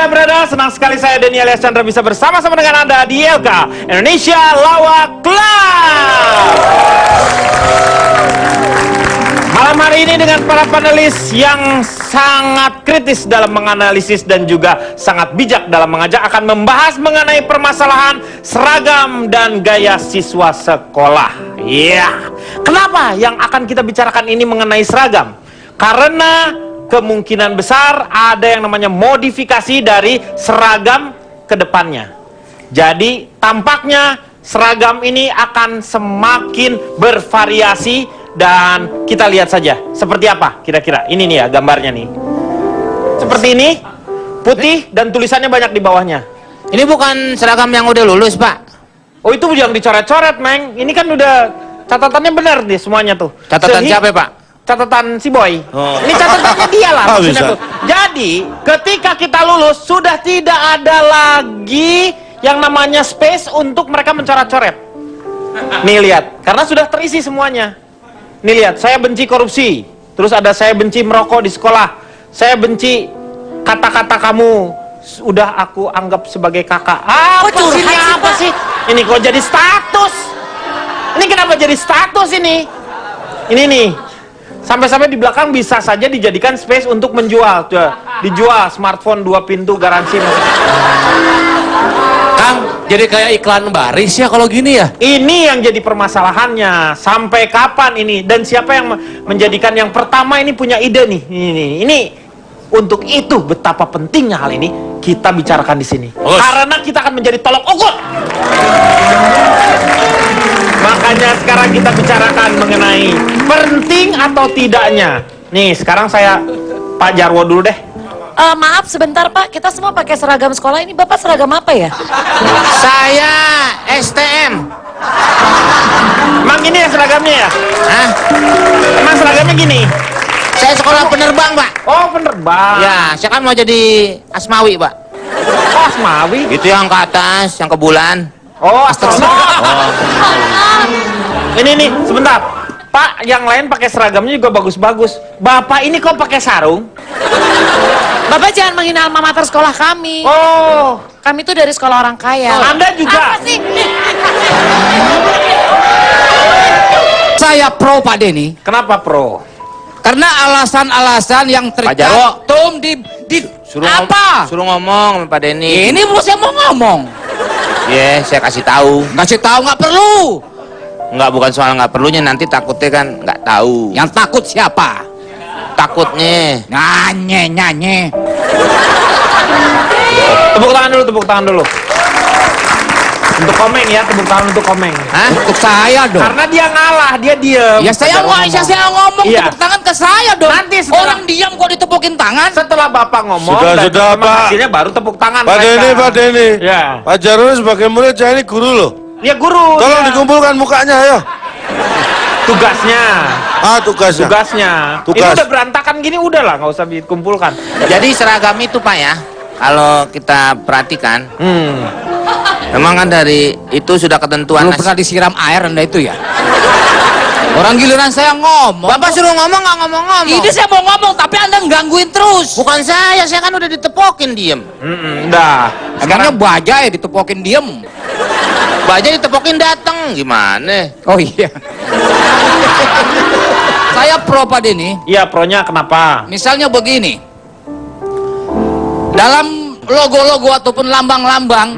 Anda berada? Senang sekali saya Denny alias Chandra bisa bersama-sama dengan Anda di LK Indonesia Lawak Club. Malam hari ini dengan para panelis yang sangat kritis dalam menganalisis dan juga sangat bijak dalam mengajak akan membahas mengenai permasalahan seragam dan gaya siswa sekolah. Iya. Kenapa yang akan kita bicarakan ini mengenai seragam? Karena kemungkinan besar ada yang namanya modifikasi dari seragam ke depannya. Jadi tampaknya seragam ini akan semakin bervariasi. Dan kita lihat saja seperti apa kira-kira. Ini nih ya gambarnya nih. Seperti ini, putih dan tulisannya banyak di bawahnya. Ini bukan seragam yang udah lulus, Pak. Oh, itu yang dicoret-coret, Meng. Ini kan udah catatannya benar nih semuanya tuh. Catatan siapa, Pak? Catatan si Boy. Oh. Ini catatannya dia lah maksudnya bisa. tuh. Jadi, ketika kita lulus sudah tidak ada lagi yang namanya space untuk mereka mencoret-coret. Nih lihat, karena sudah terisi semuanya. Nih lihat, saya benci korupsi. Terus ada saya benci merokok di sekolah. Saya benci kata-kata kamu udah aku anggap sebagai kakak. Apa sih ini apa sih? Ini kok jadi status? Ini kenapa jadi status ini? Ini nih. Sampai-sampai di belakang bisa saja dijadikan space untuk menjual. Tuh, dijual smartphone 2 pintu garansi. Kang, jadi kayak iklan baris ya kalau gini ya? Ini yang jadi permasalahannya. Sampai kapan ini? Dan siapa yang menjadikan yang pertama ini punya ide nih? Ini untuk itu betapa pentingnya hal ini kita bicarakan di sini. Karena kita akan menjadi tolok ukur. Makanya sekarang kita bicarakan mengenai penting atau tidaknya. Nih, sekarang saya Pak Jarwo dulu deh. Maaf sebentar Pak, kita semua pakai seragam sekolah. Ini Bapak seragam apa ya? Saya STM. Emang gini ya seragamnya ya? Hah? Emang seragamnya gini? Saya sekolah penerbang, Pak. Oh, penerbang. Ya, saya kan mau jadi Asmawi, Pak. Oh, Asmawi. Itu yang ke atas, yang ke bulan. Oh, astronom. Ini nih, sebentar. Pak, yang lain pakai seragamnya juga bagus-bagus. Bapak ini kok pakai sarung? Bapak jangan menghina alma mater sekolah kami. Oh, Kami tuh dari sekolah orang kaya. Anda juga. Apa sih? Saya pro Pak Denny Kenapa pro? karena alasan-alasan yang Jarwo. tercantum di apa? Suruh ngomong sama Pak Denny. Ini mau saya mau ngomong. Iya, saya kasih tahu. Ngasih tahu nggak perlu. Enggak, bukan soal nggak perlunya, nanti takutnya kan nggak tahu. Yang takut siapa? Takutnya. Nyanyi. Tepuk tangan dulu, tepuk tangan dulu. Untuk Komeng ya, tepuk tangan untuk Komeng. Hah? Untuk saya dong. Karena dia ngalah, dia diem. Ya saya ngomong Iya. tepuk tangan ke saya dong. Nanti setelah- Orang diam kok ditepukin tangan. Setelah Bapak ngomong dan Sudah, memang Pak. hasilnya baru tepuk tangan Pak mereka. Denny. Ya. Pak Jarwo sebagai murid saya ini guru loh. Ya guru. Tolong dia. dikumpulkan mukanya ya. Tugasnya. Tugasnya. Ini Tugas. udah berantakan gini udah lah, nggak usah dikumpulkan. Jadi seragam itu, Pak, ya, kalau kita perhatikan, memang kan dari itu sudah ketentuan. Belum pernah disiram air Anda itu ya. Orang giliran saya ngomong. Bapak suruh ngomong nggak ngomong-ngomong. Ini saya mau ngomong tapi Anda gangguin terus. Bukan saya kan udah ditepokin diem. Udah. Emangnya baja ya ditepokin diem. Baja ditepokin datang, gimana? Oh iya. Saya pro Pak Denny. Iya, pronya kenapa? Misalnya begini. Dalam logo-logo ataupun lambang-lambang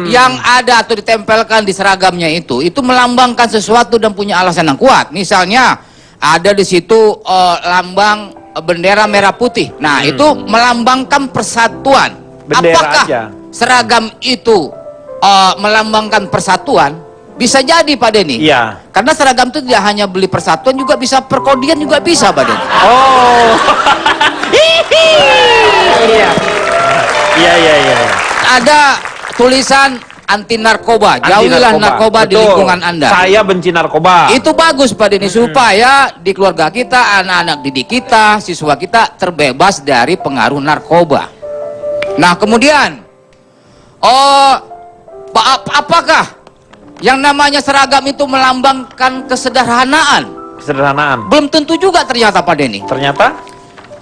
yang ada atau ditempelkan di seragamnya itu melambangkan sesuatu dan punya alasan yang kuat. Misalnya ada di situ lambang bendera merah putih. Nah, itu melambangkan persatuan. Bendera Apakah aja. seragam itu melambangkan persatuan? Bisa jadi Pak Denny. Iya. Karena seragam itu tidak hanya beli persatuan, juga bisa perkodian juga bisa Pak Denny. Oh. Iya. Iya. Ada tulisan anti narkoba, jauhilah narkoba di Betul. lingkungan Anda. Saya benci narkoba. Itu bagus Pak Denny, supaya di keluarga kita, anak-anak didik kita, siswa kita terbebas dari pengaruh narkoba. Nah, kemudian apakah yang namanya seragam itu melambangkan kesederhanaan? Kesederhanaan. Belum tentu juga ternyata Pak Denny. Ternyata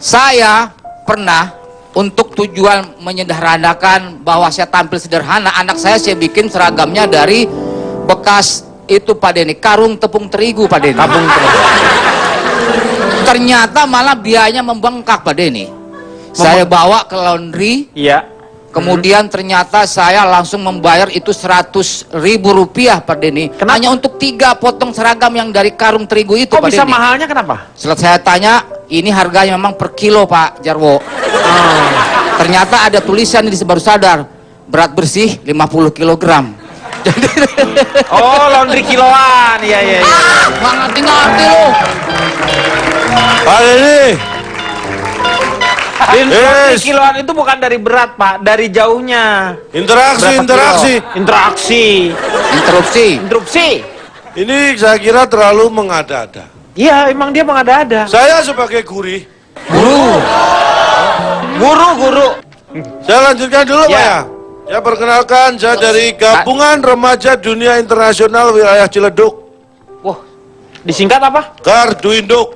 Saya pernah untuk tujuan menyederhanakan bahwa saya tampil sederhana, anak saya bikin seragamnya dari bekas itu Pak Denny, karung tepung terigu Pak Denny. Ternyata malah biayanya membengkak Pak Denny. Saya bawa ke laundry. Iya. Kemudian ternyata saya langsung membayar itu 100.000 rupiah Pak Denny. Kenapa? Hanya untuk 3 potong seragam yang dari karung terigu itu Kok Pak bisa Denny. mahalnya kenapa? Setelah saya tanya, ini harganya memang per kilo Pak Jarwo. Ternyata ada tulisan di baru sadar, berat bersih 50 kilogram. Oh, laundry kiloan. Iya, iya, iya. Nggak ngerti-ngerti lu. Pak Denny, Din, laundry Yes. kiloan itu bukan dari berat, Pak, dari jauhnya. interaksi, Berapa interaksi. kilo? Interaksi. Interupsi. Interupsi. Ini saya kira terlalu mengada-ada. Iya, emang dia mengada-ada. Saya sebagai guru, Guru. saya lanjutkan dulu Pak Ya. ya. Saya perkenalkan, saya dari Gabungan Remaja Dunia Internasional Wilayah Ciledug, Wah, disingkat apa? Garduinduk.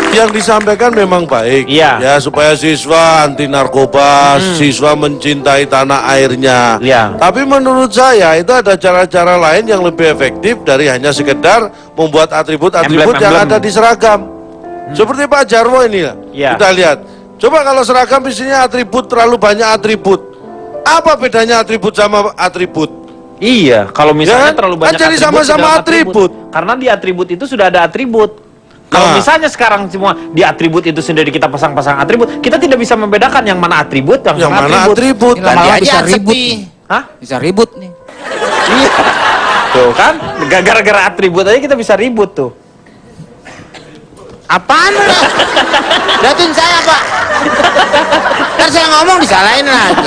Yang disampaikan memang baik, Iya. ya supaya siswa anti narkoba, siswa mencintai tanah airnya. Iya. Tapi menurut saya itu ada cara-cara lain yang lebih efektif dari hanya sekedar membuat atribut-atribut yang Emblem-emblem. ada di seragam. Seperti Pak Jarwo ini lah. Iya. Kita lihat. Coba kalau seragam isinya atribut, terlalu banyak atribut. Apa bedanya atribut sama atribut? Iya, kalau Ya kan? misalnya terlalu banyak Kan jadi sama-sama dalam atribut. Karena di atribut itu sudah ada atribut. Kalau Nah. misalnya sekarang semua di atribut itu sendiri kita pasang-pasang atribut, kita tidak bisa membedakan yang mana atribut, yang Yang mana atribut? Ini Malah malah bisa bisa ribut sepi. nih. Hah? Bisa ribut nih. Iya. Tuh kan, gara-gara atribut aja kita bisa ribut tuh. Apaan lu? Liatin saya Pak. Ntar saya ngomong disalahin lagi.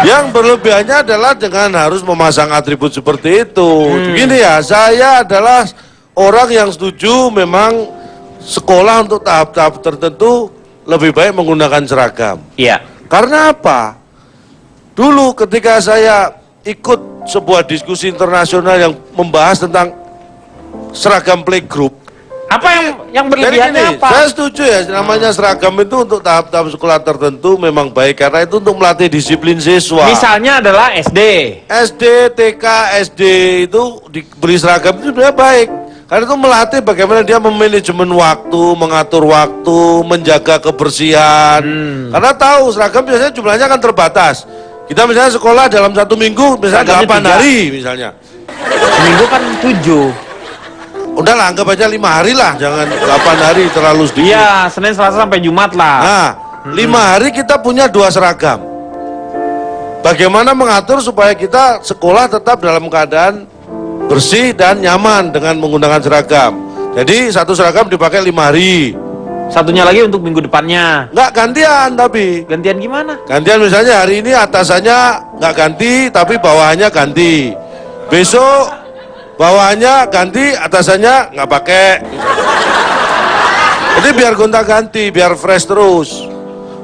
Yang berlebihannya adalah dengan harus memasang atribut seperti itu. Gini ya, saya adalah orang yang setuju memang sekolah untuk tahap-tahap tertentu lebih baik menggunakan seragam. Iya. Karena apa? Dulu ketika saya ikut sebuah diskusi internasional yang membahas tentang seragam playgroup. Apa yang Jadi berlebihannya gini, apa? saya setuju ya, namanya seragam itu untuk tahap-tahap sekolah tertentu memang baik karena itu untuk melatih disiplin siswa. Misalnya adalah SD. SD, TK, SD itu diberi seragam itu sebenarnya baik. Karena itu melatih bagaimana dia memanajemen waktu, mengatur waktu, menjaga kebersihan. Karena tahu seragam biasanya jumlahnya kan terbatas. Kita misalnya sekolah dalam 1 minggu, misalnya Seragamnya 8 3. hari misalnya. Seminggu kan 7. Udahlah anggap aja 5 hari lah, jangan 8 hari terlalu sedikit. Iya, Senin, Selasa sampai Jumat lah. Nah, 5 hari kita punya 2 seragam. Bagaimana mengatur supaya kita sekolah tetap dalam keadaan bersih dan nyaman dengan menggunakan seragam. Jadi satu seragam dipakai 5 hari. Satunya lagi untuk minggu depannya. Nggak gantian tapi. Gantian gimana? Gantian misalnya hari ini atasannya nggak ganti tapi bawahannya ganti. Besok bawahannya ganti, atasannya nggak pakai. Jadi biar gonta ganti, biar fresh terus.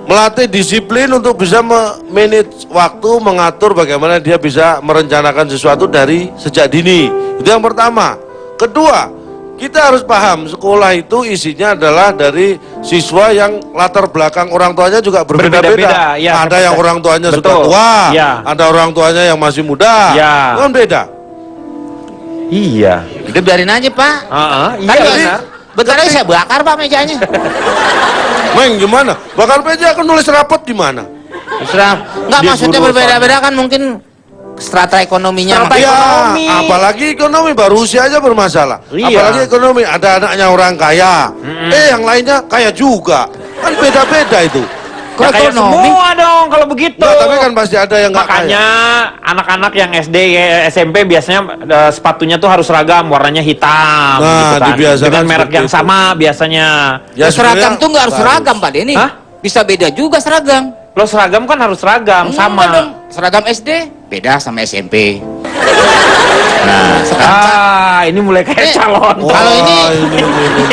Melatih disiplin untuk bisa manage waktu, mengatur bagaimana dia bisa merencanakan sesuatu dari sejak dini. Itu yang pertama. Kedua, kita harus paham sekolah itu isinya adalah dari siswa yang latar belakang orang tuanya juga Berbeda-beda, berbeda-beda. ya, Ada yang orang tuanya sudah betul. tua, Ya. ada orang tuanya yang masih muda. Ya. Kan beda. Iya. Udah biarin aja Pak. Iya Kan benar. bentar lagi saya bakar Pak mejanya. Meng gimana? Bakal meja akan nulis rapot di mana? Terserah. Nggak Dia maksudnya guru berbeda-beda kan mungkin strata ekonominya. Strata Mak- Ya, ekonomi. apalagi ekonomi baru usia aja bermasalah. Iya. Apalagi ekonomi, ada anaknya orang kaya. Yang lainnya kaya juga. Kan beda-beda itu. Ya, kayak semua dong kalau begitu. Nggak, tapi kan pasti ada yang nggak Makanya kaya. anak-anak yang SD, SMP biasanya sepatunya tuh harus seragam, warnanya hitam. Nah, gitu kan. dibiasakan Dengan merek seperti yang itu. sama biasanya. Ya, seragam sebenarnya tuh nggak harus harus. seragam Pak Denny. Hah? Bisa beda juga seragam. Lo seragam kan harus seragam, Enggak sama. dong. Seragam SD beda sama SMP. Ini mulai kayak calon. Wah, Kalau ini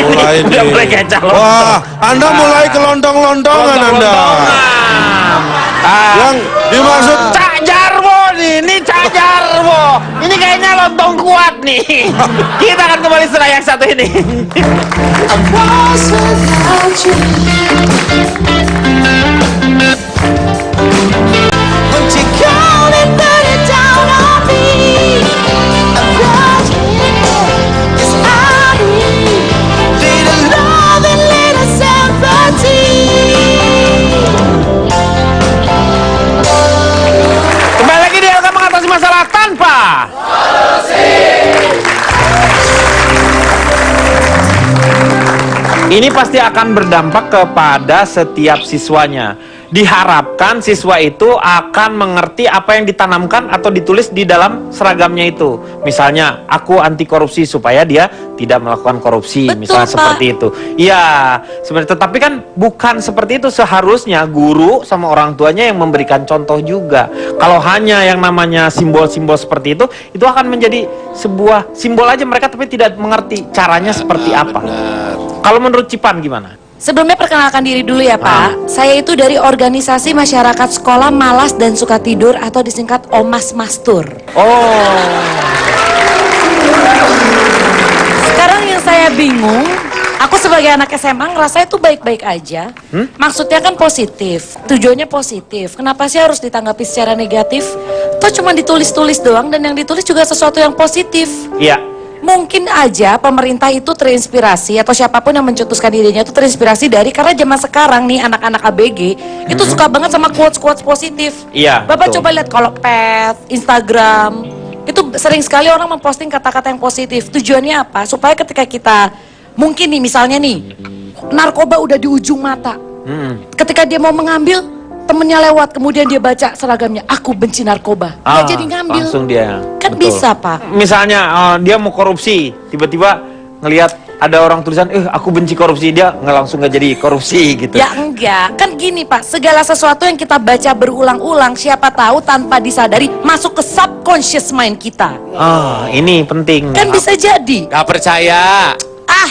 mulai Udah nih. mulai kayak calon. Wah, Anda mulai kelondong-londongan Anda. Ah. Yang dimaksud Cak Jarwo nih, ini Cak Jarwo. Ini kayak kayaknya lontong kuat nih. Kita akan kembali setelah yang satu ini. Kembali lagi di LK Mengatasi Masalah Tanpa Ini pasti akan berdampak kepada setiap siswanya. Diharapkan siswa itu akan mengerti apa yang ditanamkan atau ditulis di dalam seragamnya itu. Misalnya, aku anti korupsi supaya dia tidak melakukan korupsi. Betul, misalnya Pak. seperti itu. Iya, sebenarnya. Tetapi kan bukan seperti itu. Seharusnya guru sama orang tuanya yang memberikan contoh juga. Kalau hanya yang namanya simbol-simbol seperti itu akan menjadi sebuah simbol aja mereka tapi tidak mengerti caranya seperti apa. Kalau menurut Cipan gimana? Sebelumnya perkenalkan diri dulu ya Pak. Saya itu dari organisasi masyarakat sekolah malas dan suka tidur atau disingkat Omas Mastur. Oh, Sekarang yang saya bingung, aku sebagai anak SMA ngerasa itu baik-baik aja. Maksudnya kan positif, tujuannya positif. Kenapa sih harus ditanggapi secara negatif? Toh cuma ditulis-tulis doang dan yang ditulis juga sesuatu yang positif. iya. Mungkin aja pemerintah itu terinspirasi atau siapapun yang mencetuskan idenya itu terinspirasi dari karena zaman sekarang nih anak-anak ABG itu suka banget sama quotes-quotes positif. Iya, Bapak betul. coba lihat kalau pet, Instagram itu sering sekali orang memposting kata-kata yang positif. Tujuannya apa? Supaya ketika kita mungkin nih misalnya nih narkoba udah di ujung mata. Ketika dia mau mengambil temennya lewat kemudian dia baca seragamnya aku benci narkoba. Dia jadi ngambil. Langsung dia. Kan Betul. bisa, Pak. Misalnya dia mau korupsi, tiba-tiba ngelihat ada orang tulisan, aku benci korupsi, dia langsung nggak jadi korupsi gitu. Ya enggak, kan gini Pak, segala sesuatu yang kita baca berulang-ulang, siapa tahu tanpa disadari masuk ke subconscious mind kita. Ini penting. Kan bisa jadi. Gak percaya.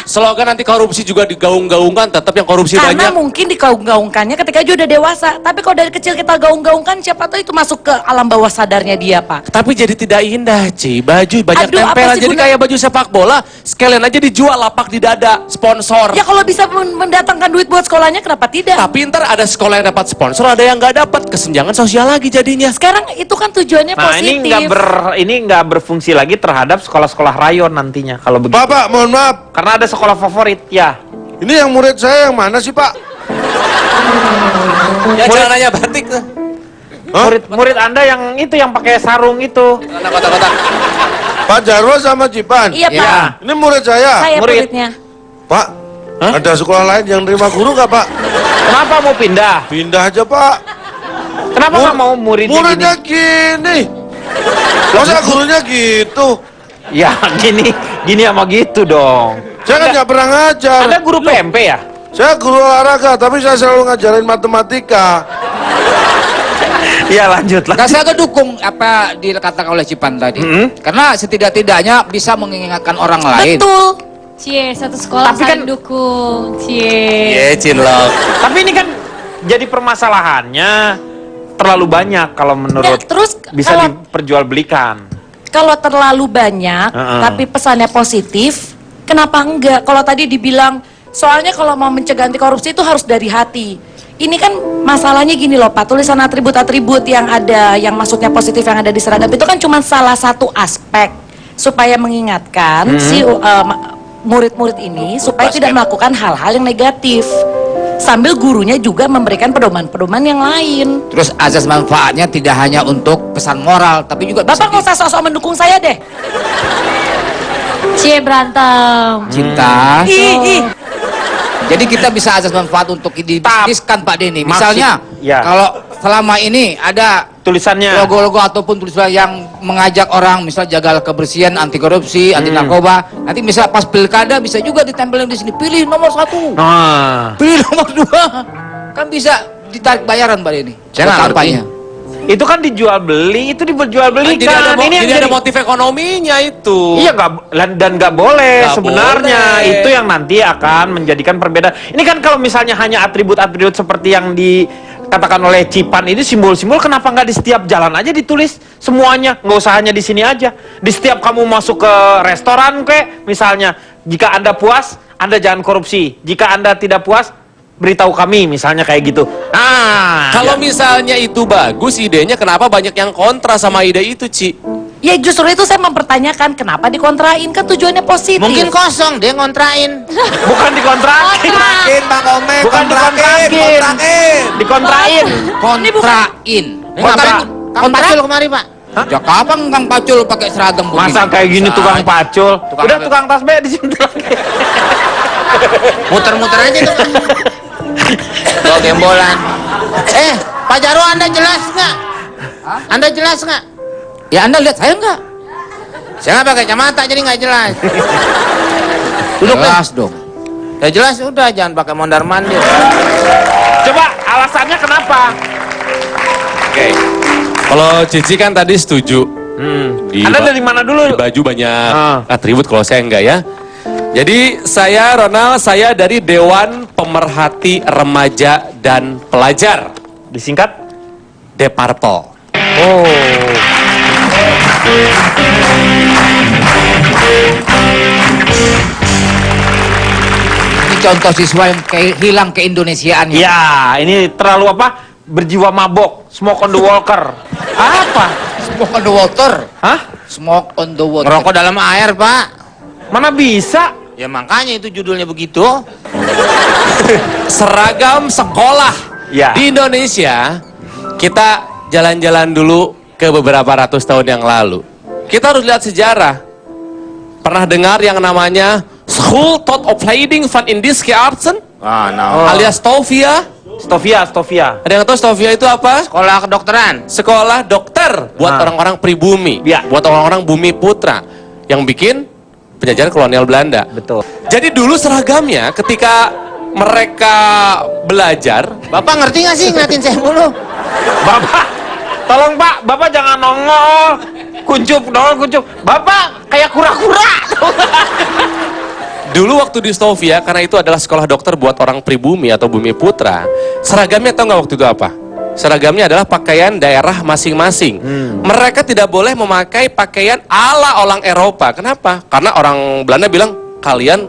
Slogan anti korupsi juga digaung-gaungkan, tetap yang korupsi Karena banyak. mungkin digaung-gaungkannya ketika dia udah dewasa. Tapi kalau dari kecil kita gaung-gaungkan, siapa tahu itu masuk ke alam bawah sadarnya dia Pak. Tapi jadi tidak indah, Ci. Baju banyak Aduh, apa tempelan, sih jadi guna- kayak baju sepak bola. Sekalian aja dijual lapak di dada, sponsor. Ya kalau bisa mendatangkan duit buat sekolahnya, kenapa tidak? Tapi ntar ada sekolah yang dapat sponsor, ada yang nggak dapat. Kesenjangan sosial lagi jadinya. Sekarang itu kan tujuannya Nah, positif. ini nggak berfungsi lagi terhadap sekolah-sekolah rayon nantinya kalau begitu. Pak, mohon maaf. Karena ada sekolah favorit, ya. Ini yang murid saya yang mana sih, Pak? Ya jangan nanya batik tuh. Hah? Murid Anda yang itu yang pakai sarung itu. Anak kotak-kotak. Pak Jarwo sama Cipan. Iya Ya. Pak, Ini murid saya. saya murid. muridnya. Pak, ada sekolah lain yang terima guru nggak, Pak? Kenapa mau pindah? Pindah aja, Pak. Kenapa nggak mau muridnya Muridnya gini. Masa gurunya gitu? gini? Ya, gini sama gitu dong. Saya kan nggak pernah ngajar. Anda guru PMP ya? Saya guru olahraga, tapi saya selalu ngajarin matematika. Iya, lanjut lah. Nah, saya kedukung apa dikatakan oleh Cipan tadi. Karena setidak-tidaknya bisa mengingatkan orang lain. Betul. Cie, satu sekolah Tapi kan- saling dukung. Cie. Iya, cinlok. Tapi ini kan jadi permasalahannya terlalu banyak kalau menurut Ya, terus bisa kalau- diperjualbelikan. Kalau terlalu banyak, tapi pesannya positif, kenapa enggak? Kalau tadi dibilang, soalnya kalau mau mencegah anti korupsi itu harus dari hati. Ini kan masalahnya gini loh Pak, tulisan atribut-atribut yang ada, yang maksudnya positif yang ada di seragam itu kan cuma salah satu aspek supaya mengingatkan si murid-murid ini supaya tidak melakukan hal-hal yang negatif. Sambil gurunya juga memberikan pedoman-pedoman yang lain. Terus azas manfaatnya tidak hanya untuk pesan moral, tapi juga Bapak nggak usah sok-sok mendukung saya deh. Cie berantem. cinta. Ih. Jadi kita bisa azas manfaat untuk dibisniskan Pak Denny. Misalnya, ya. kalau selama ini ada Tulisannya. logo-logo ataupun tulisan yang mengajak orang misal jaga kebersihan, anti korupsi, anti narkoba. Nanti misal pas pilkada bisa juga ditempelin di sini, pilih nomor 1, Nah, pilih nomor 2. Kan bisa ditarik bayaran Pak Denny. Saya nggak ngerti. Kampanye. itu kan dijual beli, itu dijual Jadi belikan. ada, Ini yang jadi ada jadi motif ekonominya itu. Iya dan nggak boleh Nggak sebenarnya boleh. itu yang nanti akan menjadikan perbedaan. Ini kan kalau misalnya hanya atribut-atribut seperti yang katakan oleh Cipan ini simbol-simbol, kenapa nggak di setiap jalan aja ditulis semuanya? Nggak usah hanya di sini aja. Di setiap kamu masuk ke restoran kayak misalnya, jika Anda puas, Anda jangan korupsi. Jika Anda tidak puas, beritahu kami, misalnya kayak gitu. Kalau misalnya itu bagus idenya, kenapa banyak yang kontra sama ide itu, Ci? Ya justru itu saya mempertanyakan kenapa dikontrain, kan tujuannya positif. Mungkin kosong dia ngontrain. Bukan dikontrakin. Kontrakin, Bang Komeng, Bukan dikontrakin. Dikontrain. Kontrain. Kontra. Kang Pacul kemari, Pak. Ya kapan Kang Pacul pakai seragam begini? Masa kayak gini tukang pacul? Tukang Udah apa? tukang tasbih di sini lagi. Muter-muter aja tuh. Bawa gembolan. Pak Jarwo, Anda jelas nggak? Anda jelas nggak? Ya Anda lihat saya enggak? Saya nggak pakai kacamata jadi nggak jelas. Jelas dong. Ya jelas udah, jangan pakai mondar mandir. Coba alasannya kenapa? Oke. Kalau Cici kan tadi setuju. Di Anda ba- dari mana dulu? Di baju banyak Ah. atribut, kalau saya enggak ya. Jadi saya Ronald, saya dari Dewan Pemerhati Remaja dan Pelajar, Disingkat? Deparpol. Oh. Ini contoh siswa yang hilang keindonesiaannya. Ya, ini terlalu apa? Berjiwa mabok. Smoke on the walker. Apa? Smoke on the water. Hah? Smoke on the water. Ngerokok dalam air, Pak. Mana bisa? Ya makanya itu judulnya begitu. Seragam sekolah Ya. di Indonesia, kita jalan-jalan dulu ke beberapa ratus tahun yang lalu. Kita harus lihat sejarah. Pernah dengar yang namanya School Thought of Leading Fun in this Artsen? Alias Stovia? Stovia. Ada yang tahu Stovia itu apa? Sekolah kedokteran. Sekolah dokter buat Ah. orang-orang pribumi, Ya. buat orang-orang bumi putra yang bikin penjajahan kolonial Belanda. Betul. Jadi dulu seragamnya ketika mereka belajar, Bapak ngerti nggak sih ngeliatin saya mulu? Bapak, tolong Pak, Bapak jangan nongol. Kuncup. Bapak kayak kura-kura. dulu waktu di Stovia, karena itu adalah sekolah dokter buat orang pribumi atau bumi putra, seragamnya tahu nggak waktu itu apa? Seragamnya adalah pakaian daerah masing-masing. Mereka tidak boleh memakai pakaian ala orang Eropa. Kenapa? Karena orang Belanda bilang, kalian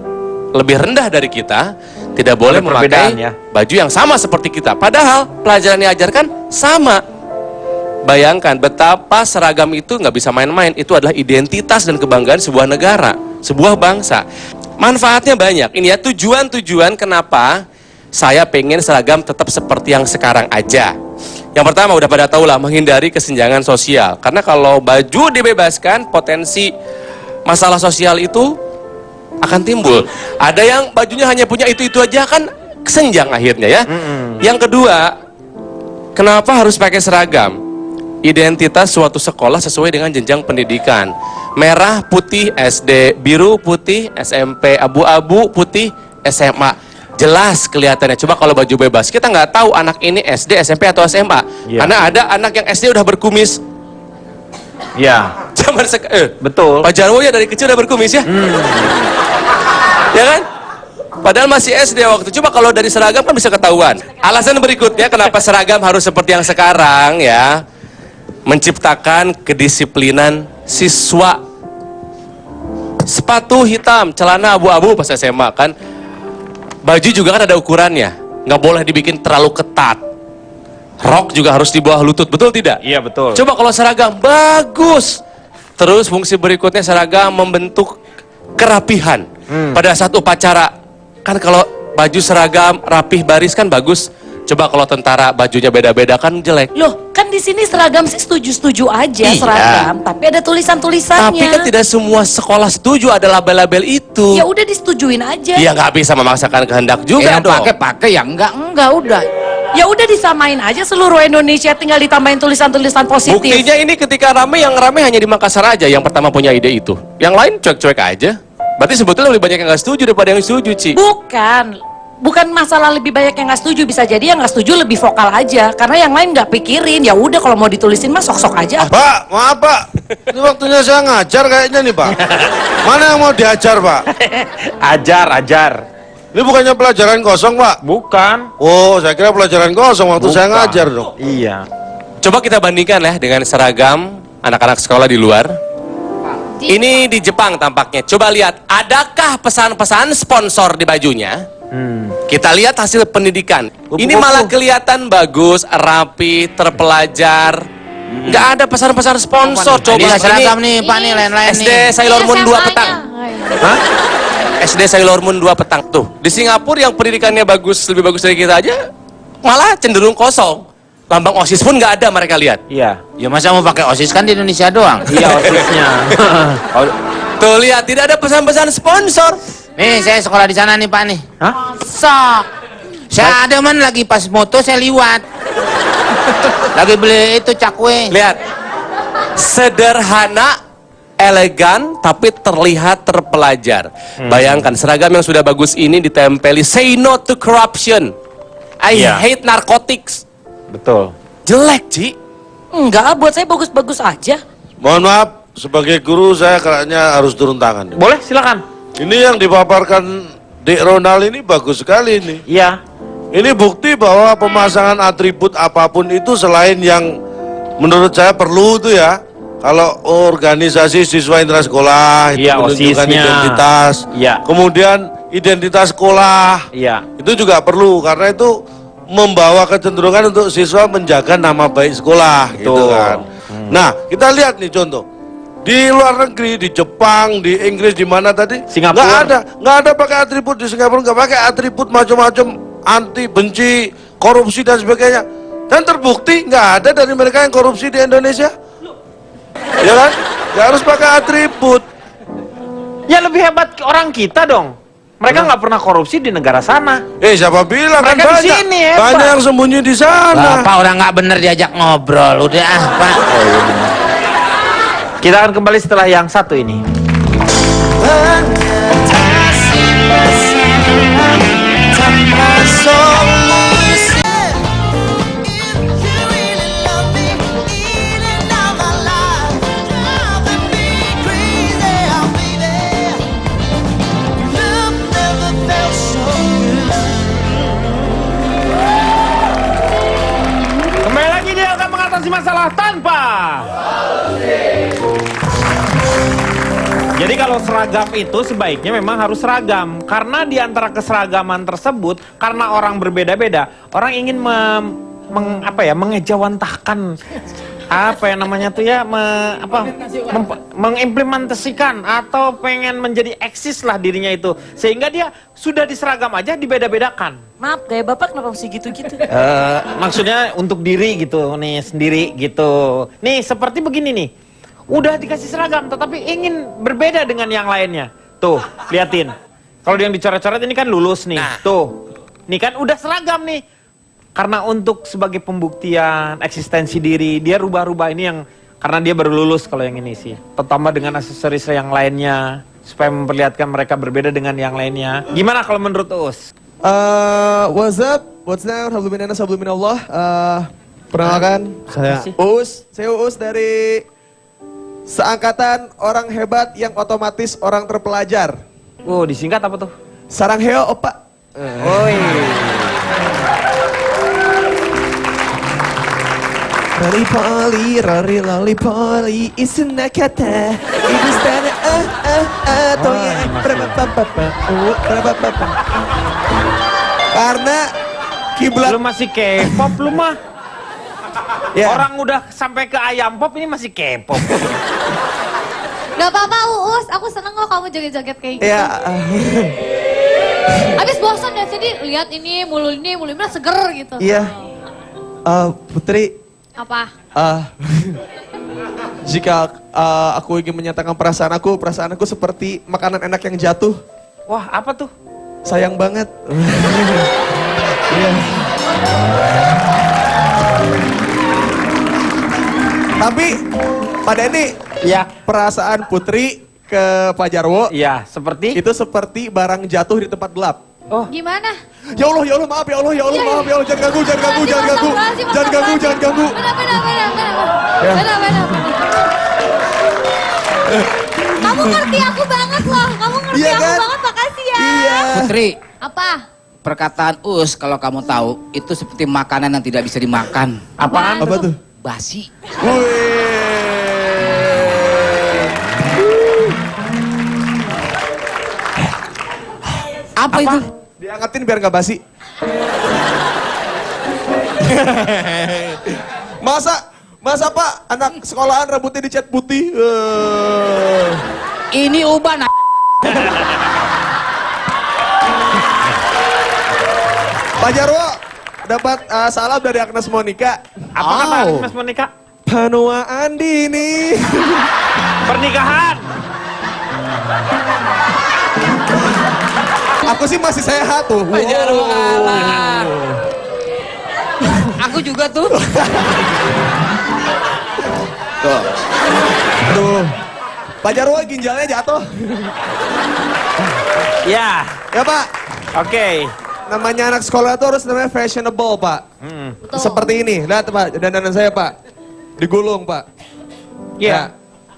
lebih rendah dari kita, tidak boleh Ada perbedaan, memakai ya. baju yang sama seperti kita. Padahal pelajaran yang diajarkan sama. Bayangkan betapa seragam itu nggak bisa main-main. Itu adalah identitas dan kebanggaan sebuah negara, sebuah bangsa. Manfaatnya banyak. Ini ya tujuan-tujuan kenapa saya pengen seragam tetap seperti yang sekarang aja. Yang pertama udah pada tahu lah, menghindari kesenjangan sosial. Karena kalau baju dibebaskan, potensi masalah sosial itu akan timbul. Ada yang bajunya hanya punya itu aja, kan kesenjang akhirnya ya. Yang kedua, kenapa harus pakai seragam? Identitas suatu sekolah sesuai dengan jenjang pendidikan. Merah putih SD, biru putih SMP, abu-abu putih SMA. Jelas kelihatannya. Coba kalau baju bebas, kita nggak tahu anak ini SD, SMP atau SMA. Iya. Karena ada anak yang SD udah berkumis. Ya, Zaman betul. Pak Jarwo ya dari kecil udah berkumis ya. Ya kan? Padahal masih SD waktu. Coba kalau dari seragam kan bisa ketahuan. Alasan berikutnya kenapa seragam harus seperti yang sekarang ya. Menciptakan kedisiplinan siswa. Sepatu hitam, celana abu-abu pas SMA kan. Baju juga kan ada ukurannya. Nggak boleh dibikin terlalu ketat. Rok juga harus di bawah lutut, betul tidak? Iya, betul. Coba kalau seragam, bagus. Terus fungsi berikutnya seragam membentuk kerapihan. Pada saat upacara, kan kalau baju seragam rapih baris kan bagus. Coba kalau tentara bajunya beda-beda kan jelek. Loh, kan di sini seragam sih setuju-setuju aja Iya. seragam, tapi ada tulisan-tulisannya. Tapi kan tidak semua sekolah setuju ada label-label itu. Ya udah disetujuin aja. Dia nggak bisa memaksakan kehendak juga yang dong. pakai yang enggak udah. Ya udah disamain aja seluruh Indonesia, tinggal ditambahin tulisan-tulisan positif. Buktinya ini ketika rame, yang rame hanya di Makassar aja yang pertama punya ide itu. Yang lain cuek-cuek aja. Berarti sebetulnya lebih banyak yang nggak setuju daripada yang setuju, Ci. Bukan masalah lebih banyak yang nggak setuju, bisa jadi yang nggak setuju lebih vokal aja, karena yang lain nggak pikirin. Ya udah kalau mau ditulisin mah sok-sok aja. Pak, maaf Pak. Ini waktunya saya ngajar kayaknya nih Pak. Mana yang mau diajar Pak? Ajar. Ini bukannya pelajaran kosong, Pak? Bukan. Oh, saya kira pelajaran kosong waktu saya Bukan. ngajar dong. Iya. Coba kita bandingkan ya dengan seragam anak-anak sekolah di luar. Ini di Jepang tampaknya. Coba lihat, adakah pesan-pesan sponsor di bajunya? Kita lihat hasil pendidikan. Ini malah kelihatan bagus, rapi, terpelajar. Nggak ada pesan-pesan sponsor. Coba Coba seragam ini nih Pak nih lain-lain SD nih. Sailor Moon 2 petang. Hah? SD Sailor Moon 2 petang tuh. Di Singapura yang pendidikannya bagus, lebih bagus dari kita aja, malah cenderung kosong. Lambang OSIS pun nggak ada mereka lihat. Iya. Ya masa mau pakai OSIS kan di Indonesia doang. Iya OSIS-nya. Tuh lihat, tidak ada pesan-pesan sponsor. Nih saya sekolah di sana nih Pak nih. Hah? Sok. Saya ada man lagi pas moto saya liwat. Lagi beli itu cakwe. Lihat, sederhana, elegan, tapi terlihat terpelajar. Bayangkan seragam yang sudah bagus ini ditempeli "Say no to corruption, I Iya. hate narcotics". Betul. Jelek, Ci. Enggak, buat saya bagus-bagus aja. Mohon maaf, sebagai guru saya kayaknya harus turun tangan. Boleh, silakan. Ini yang dipaparkan Dek Ronald ini bagus sekali nih. Iya. Ini bukti bahwa pemasangan atribut apapun itu selain yang menurut saya perlu itu ya. Kalau organisasi siswa intrasekolah itu Iya, menunjukkan OSIS-nya. identitas. Iya. Kemudian identitas sekolah. Iya. Itu juga perlu karena itu membawa kecenderungan untuk siswa menjaga nama baik sekolah gitu Betul. kan. Nah, kita lihat nih contoh. Di luar negeri, di Jepang, di Inggris, di mana tadi? Singapura. Nggak ada pakai atribut di Singapura, nggak pakai atribut macam-macam anti, benci, korupsi dan sebagainya. Dan terbukti nggak ada dari mereka yang korupsi di Indonesia. Ya kan? Nggak harus pakai atribut. Ya lebih hebat orang kita dong. Mereka nggak pernah korupsi di negara sana. Siapa bilang kan Mereka di banyak, sini hebat. banyak yang sembunyi di sana. Bapak udah nggak bener diajak ngobrol. Udah ah Pak. Kita akan kembali setelah yang satu ini. Kembali lagi dia akan mengatasi masalah tanpa. Jadi kalau seragam itu sebaiknya memang harus seragam. Karena di antara keseragaman tersebut, karena orang berbeda-beda, orang ingin mengejawantahkan apa yang namanya tuh ya, mengimplementasikan atau pengen menjadi eksis lah dirinya itu. Sehingga dia sudah diseragam aja dibeda-bedakan. Maaf, gaya bapak kenapa mesti gitu-gitu? Maksudnya untuk diri gitu, nih sendiri gitu. Nih seperti begini nih. Udah dikasih seragam, tetapi ingin berbeda dengan yang lainnya. Tuh, liatin. Kalau yang dicoret-coret ini kan lulus nih. Tuh, nih kan udah seragam nih. Karena untuk sebagai pembuktian eksistensi diri, dia rubah-rubah ini yang karena dia baru lulus kalau yang ini sih. Tambah dengan aksesoris yang lainnya supaya memperlihatkan mereka berbeda dengan yang lainnya. Gimana kalau menurut Uus? What's up? What's down? Habluminana sabluminallah. Perkenalkan, sih? saya Uus dari seangkatan orang hebat yang otomatis orang terpelajar. Oh, disingkat apa tuh? Sarangheo, Opa. Oi. Lollipoli, rari lollipoli, isunakata, ibustana, toya, karena kiblat. Lu masih K-pop lu mah. Ya. Orang udah sampai ke ayam pop ini masih K-pop. Gak apa-apa Uus, aku seneng kok kamu joget-joget kayak gitu. Ya, Abis bosan ya, jadi lihat ini mulu ini seger gitu. iya. Putri, Apa? jika aku ingin menyatakan perasaan aku seperti makanan enak yang jatuh. Wah, apa tuh? Sayang banget. Iya. Tapi Pak Denny, Ya. perasaan Putri ke Pak Jarwo Iya, seperti itu seperti barang jatuh di tempat gelap. Oh, Gimana? Ya Allah, maaf ya Allah, maaf ya Allah, jangan ganggu. Benar. Kamu ngerti aku banget loh, kamu ngerti Iya Aku kan? banget, makasih ya. Iya. Putri, Apa? perkataan Us kalau kamu tahu itu seperti makanan yang tidak bisa dimakan. Apaan? Apa tuh? Basi. Apa itu? Diangetin biar nggak basi. Masa Pak anak sekolahan rambutnya dicat putih? Ini uban. Pak Jarwo dapat salam dari Agnes Monica. Apa kata Mas Monika? Panua Andini. Pernikahan. Aku sih masih sehat tuh. Pak Jarwo kalah. Aku juga tuh. Tuh. Aduh. Pak Jarwo ginjalnya jatuh. Ya, Ya Pak, oke. namanya anak sekolah itu harus namanya fashionable Pak. Betul. Seperti ini, lihat Pak, dandanan saya Pak. Digulung Pak. Iya. Ya,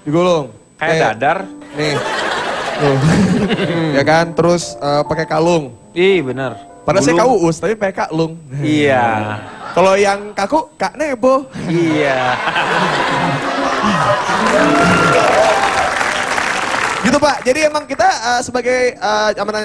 digulung. Kayak dadar. Nih. Tuh. Ya kan, terus pakai kalung. Ih, bener. Padahal saya Belum. KUUS, tapi pakai kalung. Iya. Kalau yang kaku, Kak Nebo. Iya. Gitu Pak, jadi emang kita sebagai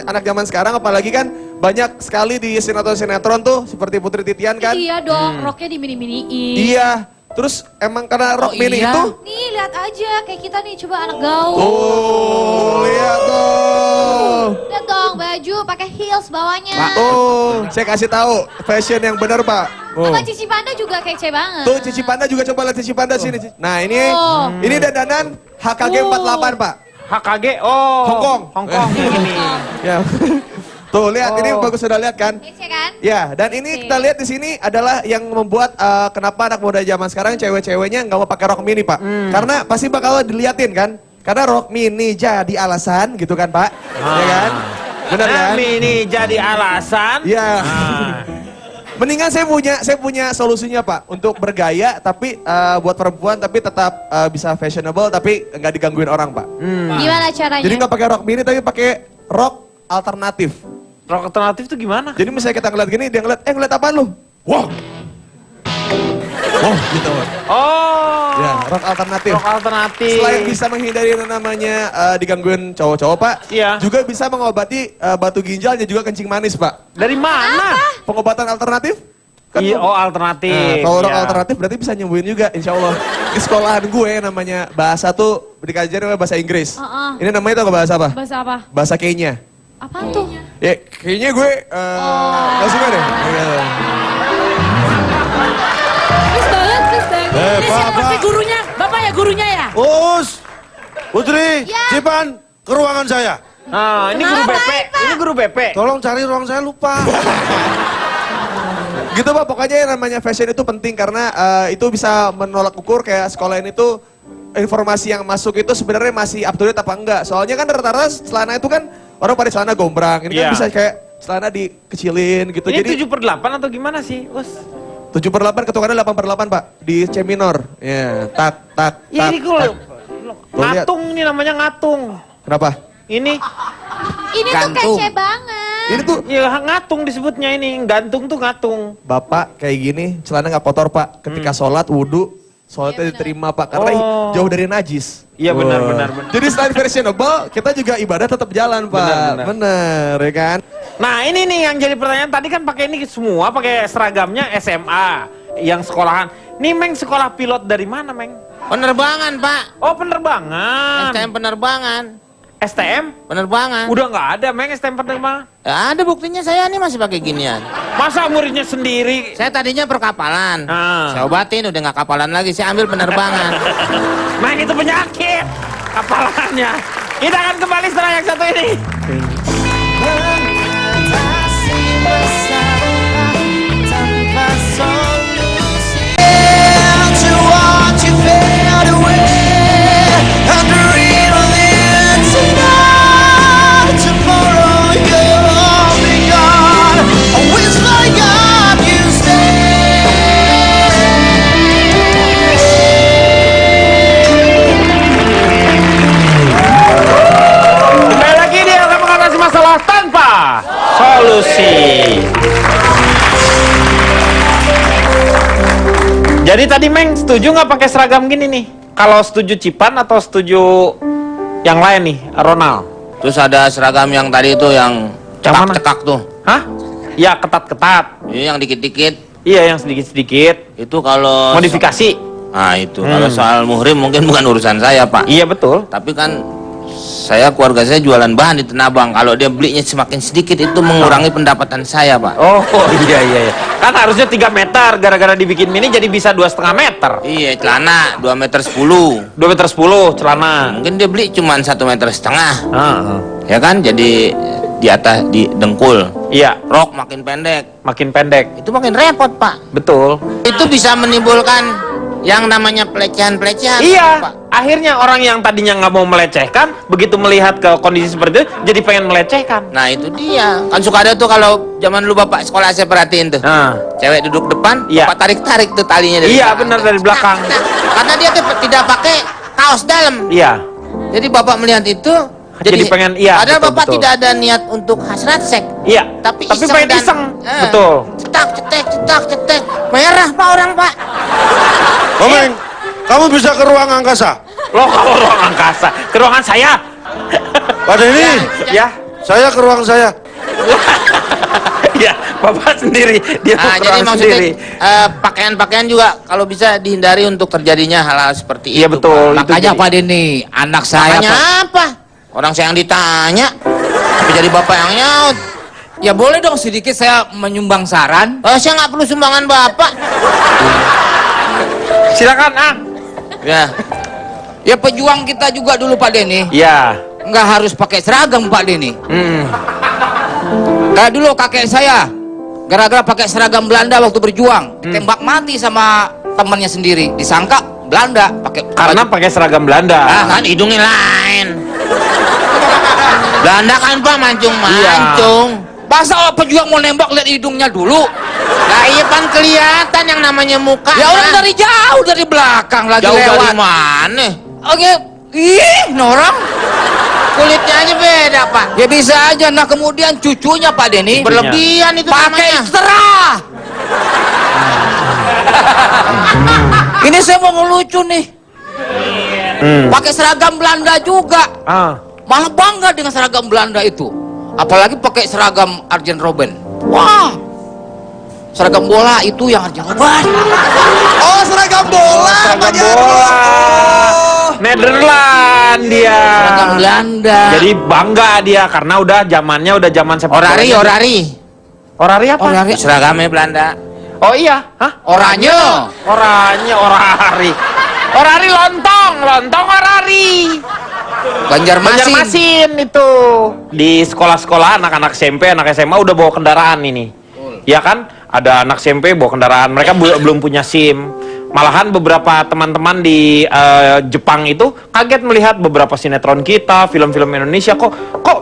anak zaman sekarang, apalagi kan banyak sekali di sinetron-sinetron tuh, seperti Putri Titian kan. Iya dong, roknya dimini-miniin. Iya, terus emang karena rok mini iya? itu. Nih, lihat aja kayak kita nih, coba anak gaul. Oh, lihat tuh. Lihat dong, baju pakai heels bawahnya. Oh, saya kasih tahu fashion yang benar Pak. Oh. Sama Cici Panda juga kece banget. Tuh Cici Panda juga, coba lihat Cici Panda sini. Nah ini, Oh. ini dandanan HKG 48 Pak. HKG, oh. Hongkong. Hongkong ini. Ya. Tuh lihat, ini Oh. bagus sudah lihat kan? Kece kan? Ya, dan ini Oke. kita lihat di sini adalah yang membuat kenapa anak muda zaman sekarang cewek-ceweknya nggak mau pakai rok mini Pak. Karena pasti bakal diliatin kan. Karena rok mini jadi alasan gitu kan Pak. Ya kan? Benar kan? Ini jadi alasan. Iya. Ah. Mendingan saya punya solusinya Pak untuk bergaya tapi buat perempuan tapi tetap bisa fashionable tapi nggak digangguin orang Pak. Gimana caranya? Jadi nggak pakai rok mini tapi pakai rok alternatif. Rok alternatif tuh gimana? Jadi misalnya kita ngeliat gini, dia ngeliat apaan lu? Wah. Oh gitu. Oh. Ya, rok alternatif. Rok alternatif. Selain bisa menghindari yang namanya digangguin cowok-cowok Pak, Iya. juga bisa mengobati batu ginjal dan juga kencing manis Pak. Dari mana? Pengobatan alternatif? Kan Iya, oh alternatif. Nah, kalau rok Iya. alternatif berarti bisa nyembuhin juga, insya Allah. Di sekolahan gue namanya bahasa tuh dikajarin namanya bahasa Inggris. Ini namanya tuh bahasa apa? Bahasa apa? Bahasa Kenya. Apaan tuh? Ya, kayaknya gue nggak suka deh. Iya. Please banget, please banget. Ini siapa sih gurunya? Bapak ya gurunya ya? Us, Putri, Ya. Cipan, ke ruangan saya. Nah, ini guru BP. Ini guru BP. Tolong cari ruang saya, lupa. Gitu Pak, pokoknya yang namanya fashion itu penting karena itu bisa menolak ukur kayak sekolah ini tuh informasi yang masuk itu sebenarnya masih up to date apa enggak. Soalnya kan rata-rata celana itu kan orang pada celana gombrang. Ini kan Iya. bisa kayak celana dikecilin gitu. Ini Jadi 7/8 atau gimana sih, Us? 7/8 ketukannya 8/8 Pak di C minor. Ya, tak tak Ya tak. ini gue tak. Tuh, lihat. ngatung ini namanya ngatung. Kenapa? Ini Ini Gantung. tuh kece banget. Ini tuh ya ngatung disebutnya ini. Gantung tuh ngatung. Bapak kayak gini celana nggak kotor Pak. Ketika sholat wudhu sholatnya diterima Pak karena Oh. jauh dari najis. Iya, benar, Wah. benar, benar. Jadi selain fashionable, kita juga ibadah tetap jalan Pak. Benar, benar. Bener ya kan? Nah, ini nih yang jadi pertanyaan tadi kan pakai ini semua pakai seragamnya SMA yang sekolahan. Nih Meng sekolah pilot dari mana, Meng? Penerbangan, Pak. Oh, penerbangan. STM penerbangan. STM? Penerbangan. Udah nggak ada, Meng, STM penerbangan. Ya, ada buktinya saya nih masih pakai ginian. Masa muridnya sendiri? Saya tadinya perkapalan. Ah. Saya obatin udah nggak kapalan lagi, saya ambil penerbangan. Meng, itu penyakit. Kapalannya. Kita akan kembali setelah yang satu ini. Kembali lagi di Jadi tadi Meng setuju nggak pakai seragam gini nih? Kalau setuju Cipan atau setuju yang lain nih, Ronald? Terus ada seragam yang tadi itu yang Yang mana? cekak tuh. Hah? Ya ketat-ketat. Iya, yang dikit-dikit. Iya yang sedikit-sedikit. Itu kalau Modifikasi. Nah, itu. Kalau soal muhrim mungkin bukan urusan saya, Pak. Iya betul. Tapi kan keluarga saya jualan bahan di Tanah Abang. Kalau dia belinya semakin sedikit itu mengurangi pendapatan saya, Pak. Oh iya. Kan harusnya 3 meter, gara-gara dibikin mini jadi bisa 2,5 meter. Iya, celana 2 meter 10. 2 meter 10 celana. Mungkin dia beli cuma 1,5 meter. Heeh. Ya kan? Jadi di atas di dengkul. Iya, Rok makin pendek. makin pendek. Itu makin repot, Pak. Betul. Itu bisa menimbulkan yang namanya pelecehan-pelecehan, Iya, Pak. akhirnya orang yang tadinya nggak mau melecehkan, begitu melihat ke kondisi seperti itu, jadi pengen melecehkan. Nah, itu dia. Kan suka ada tuh kalau zaman dulu Bapak sekolah saya perhatiin tuh. Nah, Cewek duduk depan, Iya. Bapak tarik-tarik tuh talinya dari iya belakang. benar dari belakang. Nah, karena dia tuh tidak pakai kaos dalam. Iya, Jadi Bapak melihat itu Jadi pengen, iya, Padahal betul, Bapak betul. tidak ada niat untuk hasrat seks. iya. Tapi pengen dan- iseng. Betul. Cetak, cetek. Merah Pak orang, Pak. Komeng, kamu bisa ke ruang angkasa. Loh, kalau ruang angkasa, ke ruangan saya. Pak Denny, Ya, saya ke ruang saya. ya, Bapak sendiri, dia mau Nah, ke jadi ruang maksudnya sendiri. pakaian-pakaian juga kalau bisa dihindari untuk terjadinya hal-hal seperti Iya itu. betul. Pak. itu Makanya jadi- Pak Denny, anak saya Makanya Pak. apa? Orang saya yang ditanya, tapi jadi bapak yang nyaut. Ya boleh dong sedikit saya menyumbang saran. Saya nggak perlu sumbangan bapak. Silakan, ah. Ya, Ya pejuang kita juga dulu Pak Denny, Ya. nggak harus pakai seragam Pak Denny. Kayak dulu kakek saya, gara-gara pakai seragam Belanda waktu berjuang, tembak mati sama temannya sendiri. Disangka Belanda pakai Karena pakai seragam Belanda. kan hidungnya lain. Belanda kan Pak mancung-mancung. Masa pejuang mau nembak lihat hidungnya dulu? Lah iya kan kelihatan yang namanya muka. Ya orang dari jauh dari belakang lagi jauh lewat. dari mana? Oke, ih, norang. Kulitnya aja beda Pak. Ya bisa aja. Nah kemudian cucunya Pak Denny Berlebihan itu pakai namanya. ekstra. Ini saya mau ngelucu nih. Pakai seragam Belanda juga. Ah. Malah bangga dengan seragam Belanda itu. Apalagi pakai seragam Arjen Robben. Wah. Seragam bola itu yang Arjen Robben. Oh, seragam bola. Seragam Pak Jarwo. bola. Oh. Nederland dia. Seragam Belanda. Jadi bangga dia karena udah zamannya udah zaman sepak Orari, bolanya. orari. Orari apa? Orari. Seragamnya Belanda. Oh iya, hah? Oranye. Oranye, orari. Orari lontong orari. Banjarmasin. Banjarmasin itu. Di sekolah-sekolah anak-anak SMP, anak SMA udah bawa kendaraan ini. Ya kan? Ada anak SMP bawa kendaraan. Mereka belum punya SIM. Malahan beberapa teman-teman di Jepang itu kaget melihat beberapa sinetron kita, film-film Indonesia kok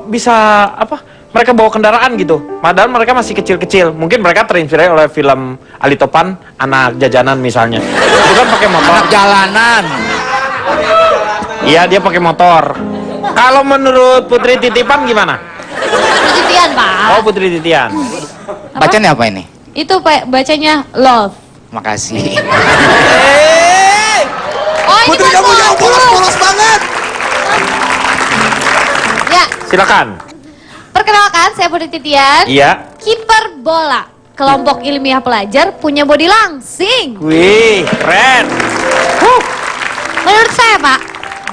bisa apa? Mereka bawa kendaraan gitu. Padahal mereka masih kecil-kecil. Mungkin mereka terinspirasi oleh film Ali Topan, Anak Jajanan misalnya. Itu kan pakai motor. Anak jalanan. Iya, dia pakai motor. Kalau menurut Putri Titipan gimana? Penelitian, Pak. Oh, Putri Titian. Bacanya apa ini? Itu Pak, bacanya love. Makasih. Oh, ini Putri Pak, kamu jauh polos-polos banget. Ya, Silakan. perkenalkan saya Putri Titian. Iya. Kiper bola. Kelompok ilmiah pelajar punya body langsing. Wih, keren. Menurut saya Pak,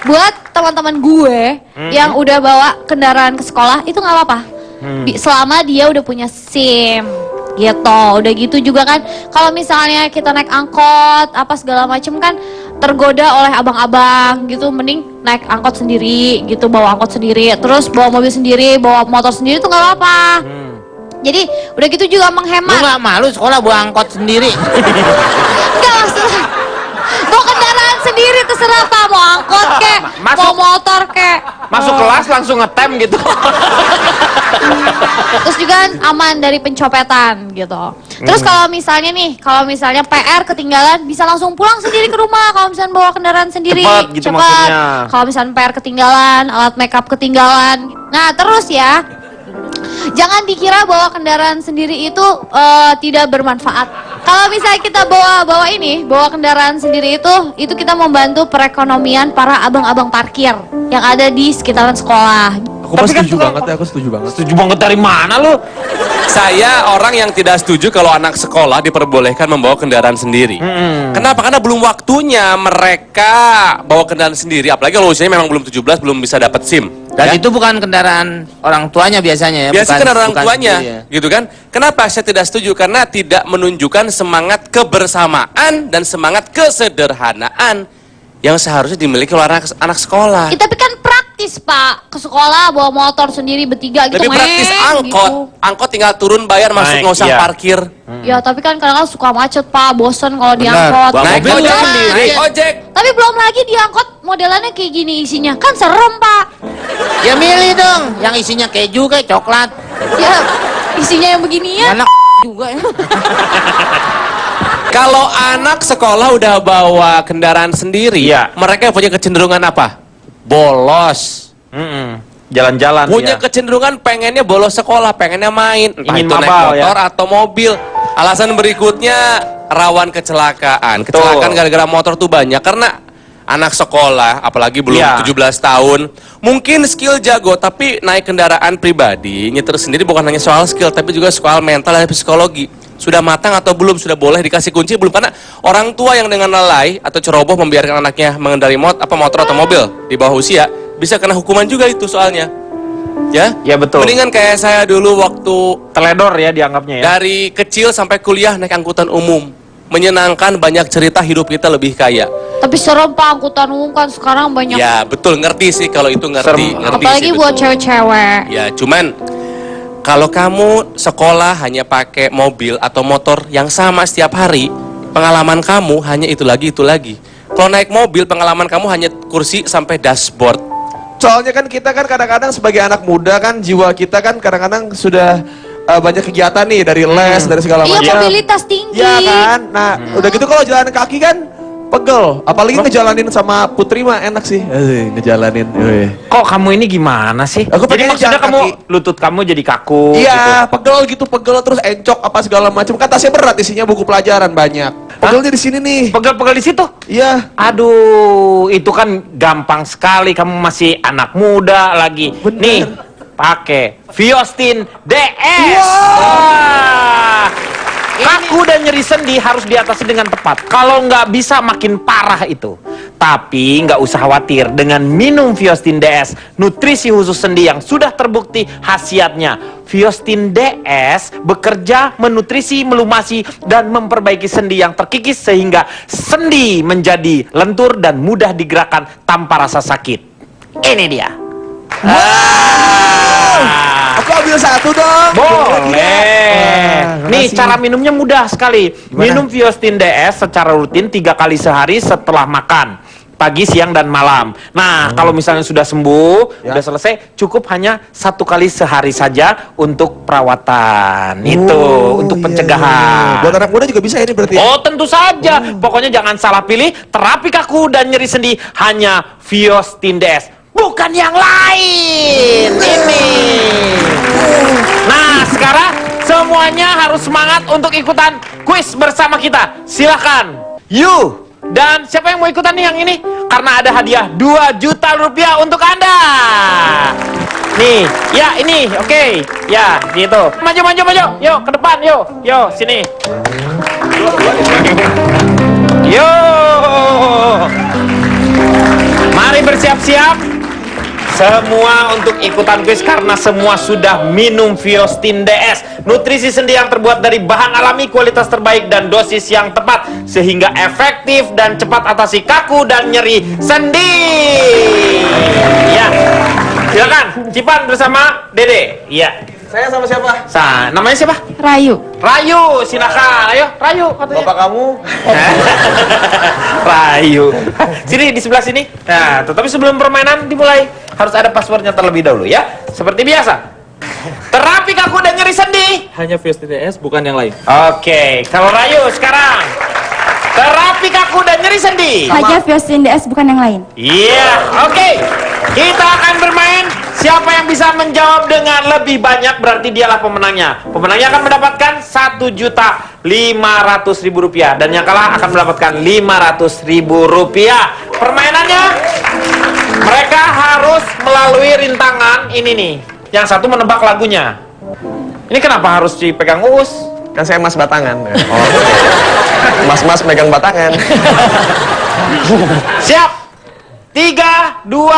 buat teman-teman gue yang udah bawa kendaraan ke sekolah itu nggak apa-apa. Selama dia udah punya SIM gitu. Udah gitu juga kan kalau misalnya kita naik angkot apa segala macem kan tergoda oleh abang-abang gitu, mending naik angkot sendiri gitu, bawa angkot sendiri, terus bawa mobil sendiri, bawa motor sendiri tuh nggak apa-apa. Jadi udah gitu juga Lu menghemat. nggak malu sekolah bawa angkot sendiri? Enggak maksudnya mau kendaraan sendiri terserah Pak, mau angkot kek, mau motor kek. Masuk kelas langsung ngetem gitu. Terus juga kan aman dari pencopetan gitu. Terus kalau misalnya PR ketinggalan bisa langsung pulang sendiri ke rumah kalau misalnya bawa kendaraan sendiri. Cepet gitu maksudnya. Kalau misalnya PR ketinggalan, alat makeup ketinggalan. Nah, terus ya. Jangan dikira bahwa kendaraan sendiri itu tidak bermanfaat. Kalau misalnya kita bawa kendaraan sendiri itu kita membantu perekonomian para abang-abang parkir yang ada di sekitaran sekolah. Aku setuju banget ya, aku setuju banget. Setuju banget dari mana lu? Saya orang yang tidak setuju kalau anak sekolah diperbolehkan membawa kendaraan sendiri. Kenapa? Karena belum waktunya mereka bawa kendaraan sendiri. Apalagi kalau usianya memang belum 17, belum bisa dapat SIM. Dan Ya? itu bukan kendaraan orang tuanya biasanya ya. Biasanya kendaraan orang bukan tuanya, sendiri ya. gitu kan? Kenapa saya tidak setuju? Karena tidak menunjukkan semangat kebersamaan dan semangat kesederhanaan yang seharusnya dimiliki oleh anak sekolah. Tapi kan praktis Pak, ke sekolah bawa motor sendiri bertiga gitu. Lebih praktis angkot. Angkot tinggal turun bayar masuk, Naik, nggak usah iya. parkir. Ya tapi kan kadang-kadang suka macet Pak, bosen kalau diangkot. Bawa Naik mobil ojek lah. sendiri. Ojek. Tapi belum lagi diangkot modelannya kayak gini isinya, kan serem Pak. Ya milih dong, yang isinya keju kayak coklat. Ya isinya yang beginian. Anak juga ya. Kalau anak sekolah udah bawa kendaraan sendiri, Iya. mereka punya kecenderungan apa? Bolos. Jalan-jalan Punya ya. kecenderungan pengennya bolos sekolah, pengennya main, entah Ingin itu naik mabal, motor ya. atau mobil. Alasan berikutnya rawan kecelakaan. Betul. Kecelakaan gara-gara motor tuh banyak karena anak sekolah, apalagi belum Iya. 17 tahun, mungkin skill jago, tapi naik kendaraan pribadi, nyetir sendiri bukan hanya soal skill, tapi juga soal mental dan psikologi. Sudah matang atau belum? Sudah boleh dikasih kunci belum? Karena orang tua yang dengan lalai atau ceroboh membiarkan anaknya mengendarai motor atau mobil di bawah usia, bisa kena hukuman juga itu soalnya. Ya? Ya betul. Mendingan kayak saya dulu waktu Teledor ya dianggapnya ya. dari kecil sampai kuliah naik angkutan umum. Menyenangkan, banyak cerita, hidup kita lebih kaya. Tapi serem Pak, angkutan umum kan sekarang banyak. Ya betul, ngerti sih kalau itu ngerti. Serem. Ngerti Apalagi sih, buat betul. cewek-cewek. Ya cuman kalau kamu sekolah hanya pakai mobil atau motor yang sama setiap hari, pengalaman kamu hanya itu lagi. Kalau naik mobil, pengalaman kamu hanya kursi sampai dashboard. Soalnya kan kita kan kadang-kadang sebagai anak muda kan jiwa kita kan kadang-kadang sudah banyak kegiatan nih dari les dari segala Iya, macam. mobilitas tinggi. Iya kan. Nah, udah gitu kalau jalan kaki kan pegel. Apalagi ngejalanin sama Putri mah enak sih. Ngejalanin. Kok kamu ini gimana sih? Aku Jadi pengennya maksudnya jalan kamu kaki. lutut kamu jadi kaku gitu. Iya, pegel terus encok apa segala macam. Kan tasnya berat isinya buku pelajaran banyak. Pegelnya di sini nih. Pegel-pegel di situ. Iya. Aduh, itu kan gampang sekali. Kamu masih anak muda lagi. Bener. Nih, pakai Viostin DS. Wah. Kaku dan nyeri sendi harus diatasi dengan tepat. Kalau nggak bisa makin parah itu. Tapi nggak usah khawatir dengan minum Viostin DS, nutrisi khusus sendi yang sudah terbukti khasiatnya. Viostin DS bekerja menutrisi, melumasi, dan memperbaiki sendi yang terkikis sehingga sendi menjadi lentur dan mudah digerakkan tanpa rasa sakit. Ini dia. Aku ambil satu dong. Boleh. Nih, makasih. cara minumnya mudah sekali. Minum Viostin DS secara rutin 3 kali sehari setelah makan. Pagi, siang, dan malam. Nah, kalau misalnya sudah sembuh, Ya. sudah selesai, cukup hanya 1 kali sehari saja untuk perawatan. Itu, untuk iya, pencegahan. iya. Buat anak muda juga bisa ini berarti. Oh, tentu saja. Pokoknya jangan salah pilih. Terapi kaku dan nyeri sendi hanya Viostin DS, bukan yang lain. Ini. Nah, sekarang semuanya harus semangat untuk ikutan kuis bersama kita. Silakan. You. Dan siapa yang mau ikutan nih yang ini? Karena ada hadiah 2 juta rupiah untuk Anda. Nih, ya ini, oke. Ya, gitu. Maju. Yuk, ke depan, yuk. Yuk, sini. Yuk. Mari bersiap-siap. Semua untuk ikutan kuis karena semua sudah minum Viostin DS. Nutrisi sendi yang terbuat dari bahan alami, kualitas terbaik, dan dosis yang tepat. Sehingga efektif dan cepat atasi kaku dan nyeri sendi. Ya, silakan. Cipan bersama Dede. Iya. Saya sama siapa? Namanya siapa? Rayu. Rayu, silakan. Ayo, Rayu katanya. Bapak kamu? Rayu. Sini di sebelah sini. Nah, tetapi sebelum permainan dimulai harus ada passwordnya terlebih dahulu ya. Seperti biasa. Terapi kaku dan nyeri sendi. Hanya Viostin DS, bukan yang lain. Oke, kalau Rayu sekarang. Terapi kaku dan nyeri sendi. Hanya Viostin DS, bukan yang lain. Iya, oke. Kita akan bermain. Siapa yang bisa menjawab dengan lebih banyak berarti dialah pemenangnya. Pemenangnya akan mendapatkan 1.500.000 rupiah. Dan yang kalah akan mendapatkan 500.000 rupiah. Permainannya, mereka harus melalui rintangan ini nih. Yang satu menebak lagunya. Ini kenapa harus dipegang Uus? Kan saya mas batangan. Mas-mas megang batangan. Siap. 3, 2,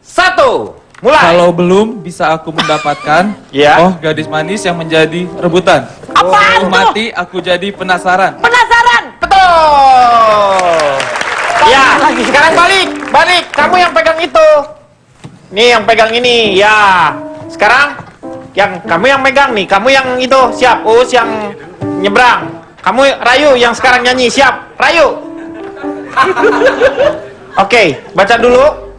1. Mulai. Kalau belum bisa aku mendapatkan, Ya. oh gadis manis yang menjadi rebutan. Apaan tuh? Mati aku jadi penasaran. Penasaran? Betul. Ya, sekarang balik. Kamu yang pegang itu. Nih yang pegang ini. Ya. Sekarang kamu yang megang nih. Kamu yang itu. Siap. Us yang nyebrang. Kamu Rayu yang sekarang nyanyi. Siap. Rayu. Oke, baca dulu.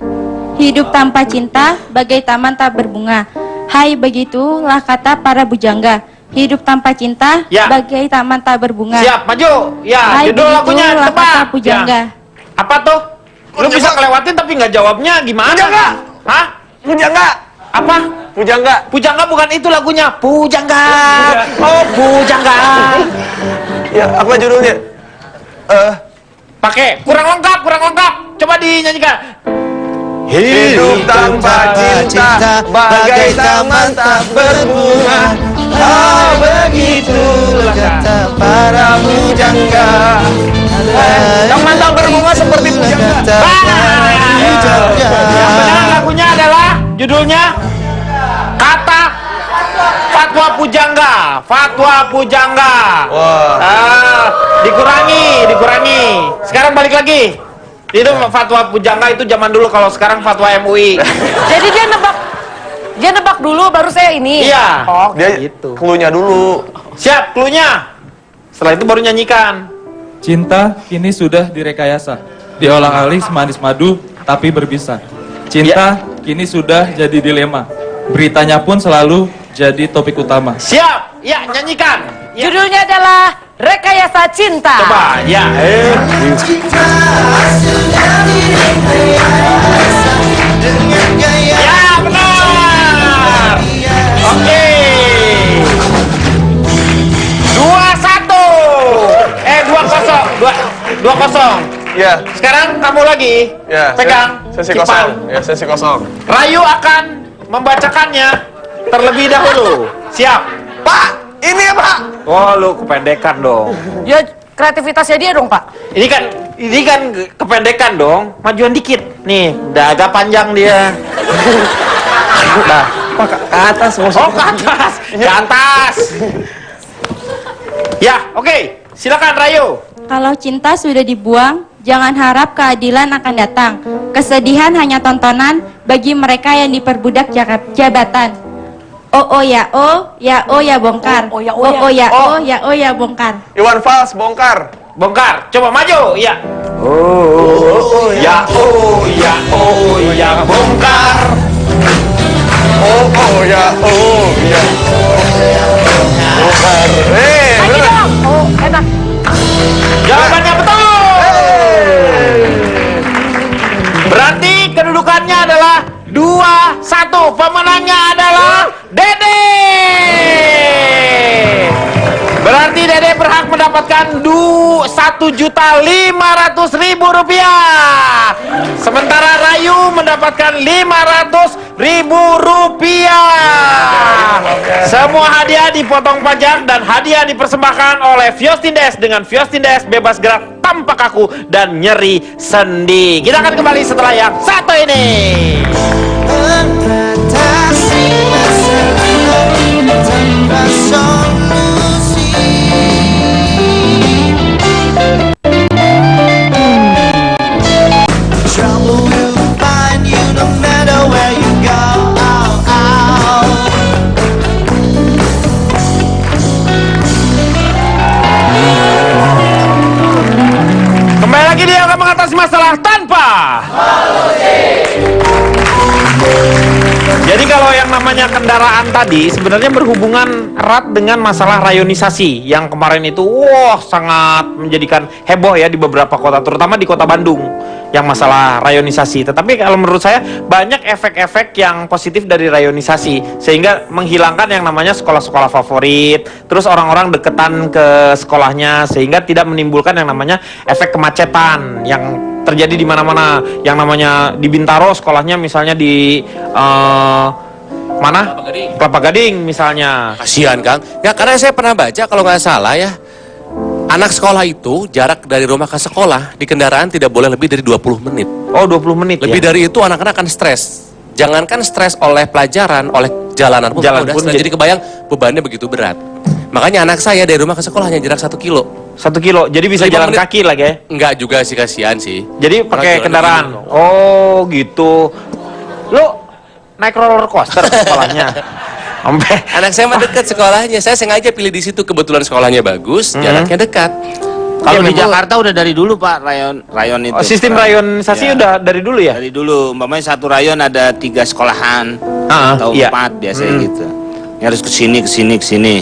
Hidup tanpa cinta bagai taman tak berbunga. Hai, begitulah kata para bujangga. Hidup tanpa cinta Ya. bagai taman tak berbunga. Siap, maju. Ya, Hai, judul lagunya begitulah tebak. kata pujangga. Ya. Apa tuh? Lu bisa kelewatin tapi nggak jawabnya gimana? Pujangga. Hah? Pujangga. Apa? Pujangga. Pujangga bukan itu lagunya. Pujangga. Oh, Pujangga. Ya, apa judulnya? Pakai kurang lengkap. Coba dinyanyikan. Hidup tanpa cinta bagai taman tak berbunga. Ah, begitulah kata para pujangga. Taman tak berbunga seperti pujangga. Yang benar lagunya adalah judulnya kata Fatwa Pujangga. Fatwa Pujangga. Wah. Dikurangi. Sekarang balik lagi. Itu Fatwa Pujangga itu zaman dulu, kalau sekarang Fatwa MUI. Jadi dia nebak dulu baru saya ini. Iya. Oh, Dia gitu. cluenya dulu. Siap, cluenya. Setelah itu baru nyanyikan. Cinta kini sudah direkayasa. Diolah-alih semanis madu tapi berbisa. Cinta kini sudah jadi dilema. Beritanya pun selalu jadi topik utama. Siap. Ya, nyanyikan. Ya. Judulnya adalah Rekayasa Cinta. Coba, ya. Ya, benar. Oke. 2-1. 2-0. Ya. Sekarang kamu lagi. Ya. Pegang. Sesi Kipan. kosong. Ya, sesi kosong. Rayu akan membacakannya terlebih dahulu. Siap. Pak, ini ya, Pak. Oh, lu kependekan dong. Ya kreativitasnya dia dong, Pak. Ini kan kependekan dong. Majuan dikit. Nih, udah agak panjang dia. Nah, Pak, ke atas maksudnya. oh ke atas, ke atas. Ya, oke. Silakan Rayu. Kalau cinta sudah dibuang, jangan harap keadilan akan datang. Kesedihan hanya tontonan bagi mereka yang diperbudak jabatan. Oh ya bongkar. Oh, ya, ya bongkar. Iwan Fals bongkar. Bongkar. Coba maju. Ya. Oh ya bongkar. Oh ya. Bongkar. Lagi dong. Oh, enak. Jawabannya betul. Berarti kedudukannya adalah 2-1. Pemenangnya adalah Dede. Berarti Dede berhak mendapatkan 1.500.000 rupiah. Sementara Rayu mendapatkan 500.000 rupiah. Semua hadiah dipotong pajak dan hadiah dipersembahkan oleh Fiostindes dengan Fiostindes bebas gerak tanpa kaku dan nyeri sendi. Kita akan kembali setelah yang satu ini. Kembali lagi dia akan mengatasi masalah tanpa solusi. yang namanya kendaraan tadi sebenarnya berhubungan erat dengan masalah rayonisasi yang kemarin itu sangat menjadikan heboh ya di beberapa kota, terutama di kota Bandung yang masalah rayonisasi. Tetapi kalau menurut saya banyak efek-efek yang positif dari rayonisasi sehingga menghilangkan yang namanya sekolah-sekolah favorit, terus orang-orang deketan ke sekolahnya sehingga tidak menimbulkan yang namanya efek kemacetan yang terjadi di mana-mana. Yang namanya di Bintaro sekolahnya misalnya di mana? Kelapa Gading misalnya. Kasihan Kang. Ya karena saya pernah baca kalau nggak salah ya, anak sekolah itu jarak dari rumah ke sekolah di kendaraan tidak boleh lebih dari 20 menit. Oh 20 menit Lebih ya? dari itu anak-anak akan stres. Jangankan stres oleh pelajaran, oleh jalanan pun Jalan udah pun stres. Jadi kebayang bebannya begitu berat. Makanya anak saya dari rumah ke sekolah hanya jarak 1 kilo. 1 kilo, jadi bisa 5 jalan menit. kaki lagi ya? Enggak juga sih, kasihan sih. Jadi pakai jalan kendaraan. dulu. Oh gitu. Lo naik roller coaster ke sekolahnya? Sampai Anak saya mah dekat sekolahnya. Saya sengaja pilih di situ, kebetulan sekolahnya bagus, jaraknya dekat. Kalau Ya, di memang- Jakarta udah dari dulu Pak, rayon itu. sistem rayonisasi Ya. udah dari dulu ya? Dari dulu, umpamanya satu rayon ada 3 sekolahan atau iya. 4 biasanya gitu. Ini harus ke sini.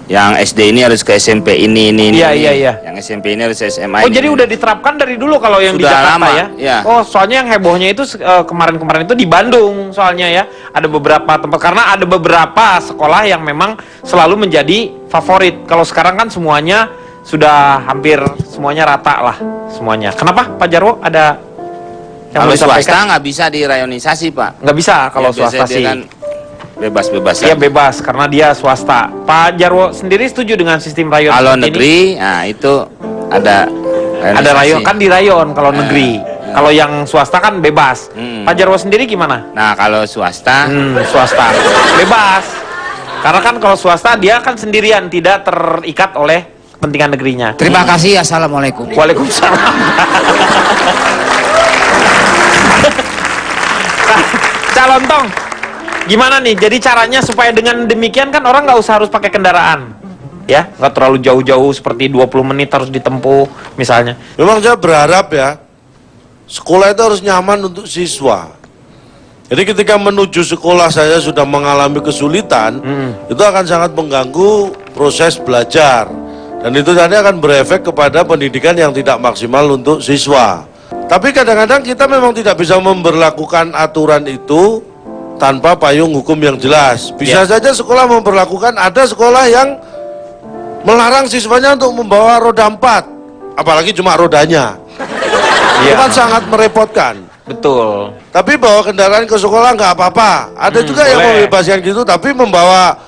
Yang SD ini harus ke SMP ini. Iya, ini. iya, iya. Yang SMP ini harus SMA. Oh ini. jadi udah diterapkan dari dulu kalau yang di Sudah Jakarta lama, ya? ya. Oh soalnya yang hebohnya itu kemarin-kemarin itu di Bandung soalnya ya. Ada beberapa tempat karena ada beberapa sekolah yang memang selalu menjadi favorit. Kalau sekarang kan semuanya sudah hampir semuanya rata lah semuanya. Kenapa Pak Jarwo ada yang Kalau mau disampaikan? swasta nggak bisa dirayonisasi Pak. Nggak bisa kalau Ya, biasanya swasta dia sih. kan bebas-bebas. Iya aja. bebas karena dia swasta. Pak Jarwo sendiri setuju dengan sistem rayon Kalau seperti ini? negeri, nah itu ada Ada rayon kan di rayon kalau Nah, negeri. ya. Kalau yang swasta kan bebas. Pak Jarwo sendiri gimana? Nah kalau swasta, Swasta bebas. Karena kan kalau swasta dia kan sendirian, tidak terikat oleh kepentingan negerinya. Terima kasih. Assalamualaikum. Waalaikumsalam. Calon Tong, gimana nih? Jadi caranya supaya dengan demikian kan orang nggak usah harus pakai kendaraan, ya? Nggak terlalu jauh-jauh seperti 20 menit harus ditempuh misalnya. Memang saya berharap ya, sekolah itu harus nyaman untuk siswa. Jadi ketika menuju sekolah saya sudah mengalami kesulitan, itu akan sangat mengganggu proses belajar. Dan itu nanti akan berefek kepada pendidikan yang tidak maksimal untuk siswa. Tapi kadang-kadang kita memang tidak bisa memberlakukan aturan itu tanpa payung hukum yang jelas. Bisa saja sekolah memperlakukan, ada sekolah yang melarang siswanya untuk membawa roda 4, apalagi cuma rodanya. Itu kan sangat merepotkan. Betul. Tapi bawa kendaraan ke sekolah nggak apa-apa. Ada juga yang boleh. membebaskan gitu, tapi membawa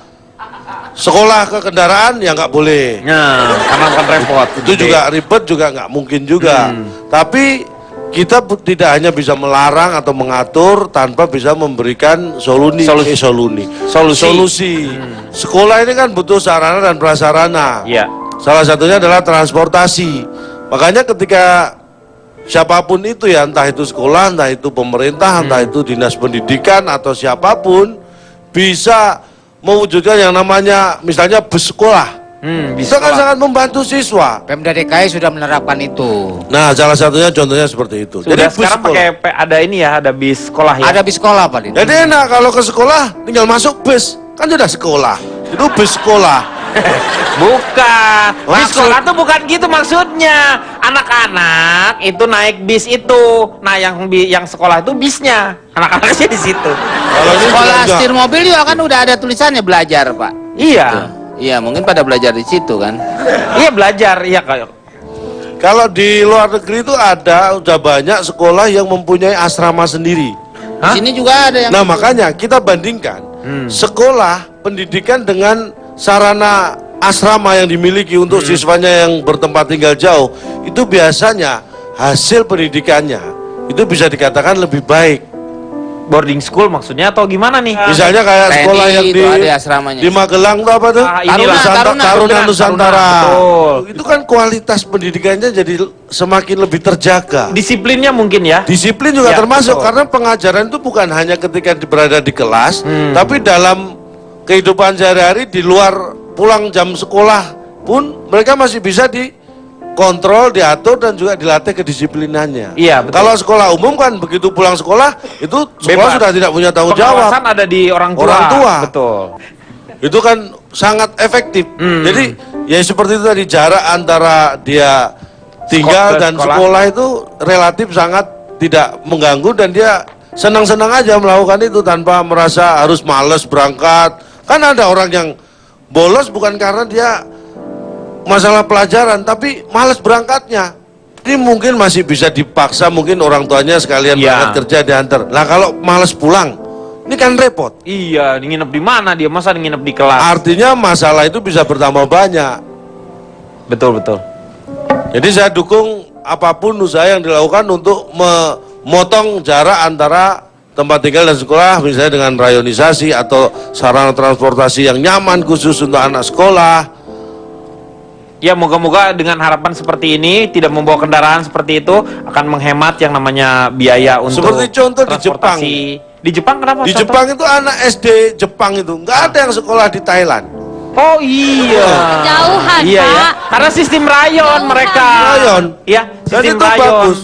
sekolah ke kendaraan ya nggak boleh. Nah, karena bukan repot. Itu juga ribet juga nggak mungkin juga. Tapi kita tidak hanya bisa melarang atau mengatur tanpa bisa memberikan solusi. Sekolah ini kan butuh sarana dan prasarana. Iya. Salah satunya adalah transportasi. Makanya ketika siapapun itu ya, entah itu sekolah, entah itu pemerintah, entah itu dinas pendidikan atau siapapun bisa mewujudkan yang namanya misalnya bus sekolah. Itu kan sangat membantu siswa. Pemda DKI sudah menerapkan itu. Nah, salah satunya contohnya seperti itu. Sudah bus sekarang sekolah. pakai ada ini ya, ada bis sekolah ya. Ada bis sekolah Pak Din. Jadi enak kalau ke sekolah tinggal masuk bus, kan sudah sekolah. Itu bus sekolah. Bukan. Bis Maksud- sekolah tuh bukan gitu maksudnya. Anak-anak itu naik bis itu. Nah, yang sekolah itu bisnya. Anak-anaknya di situ. Kalau ini sekolah enggak. setir mobil juga kan udah ada tulisannya belajar Pak. Iya. Iya mungkin pada belajar di situ kan. Iya belajar, iya kayak. Kalau di luar negeri itu ada udah banyak sekolah yang mempunyai asrama sendiri. Di sini juga ada yang Nah, makanya kita bandingkan sekolah pendidikan dengan sarana asrama yang dimiliki untuk siswanya yang bertempat tinggal jauh, itu biasanya hasil pendidikannya itu bisa dikatakan lebih baik. Boarding school maksudnya atau gimana nih? Misalnya kayak TNI sekolah yang itu di ada asramanya. di Magelang itu apa tuh? Ah, inilah. Taruna Nusantara. Betul. Itu kan kualitas pendidikannya jadi semakin lebih terjaga. Disiplinnya mungkin ya. Disiplin juga Ya, termasuk betul. karena pengajaran itu bukan hanya ketika berada di kelas, tapi dalam kehidupan sehari-hari di luar pulang jam sekolah pun mereka masih bisa dikontrol, diatur dan juga dilatih kedisiplinannya. Iya, betul. Kalau sekolah umum kan begitu pulang sekolah itu sekolah Bebas. sudah tidak punya tanggung jawab. Pengawasan ada di orang tua. Orang tua. Betul. Itu kan sangat efektif. Jadi ya seperti itu tadi, jarak antara dia tinggal Ke dan sekolah. sekolah itu relatif sangat tidak mengganggu dan dia senang-senang aja melakukan itu tanpa merasa harus males berangkat. Kan ada orang yang bolos bukan karena dia masalah pelajaran, tapi males berangkatnya. Ini mungkin masih bisa dipaksa, mungkin orang tuanya sekalian Iya. berangkat kerja diantar. Nah kalau males pulang, ini kan repot. Iya, nginep di mana dia? Masa nginep di kelas? Artinya masalah itu bisa bertambah banyak. Betul, betul. Jadi saya dukung apapun usaha yang dilakukan untuk memotong jarak antara tempat tinggal dan sekolah, misalnya dengan rayonisasi atau sarana transportasi yang nyaman khusus untuk anak sekolah. Ya, moga-moga dengan harapan seperti ini, tidak membawa kendaraan seperti itu, akan menghemat yang namanya biaya untuk Seperti contoh di Jepang. transportasi. Di Jepang kenapa? Di contoh? Jepang itu anak SD Jepang itu nggak ada yang sekolah di Thailand. Oh iya. Jauhan, Iya ya. Pak. Karena sistem rayon Jauhan. mereka. Rayon. Iya, Dan sistem itu rayon. bagus.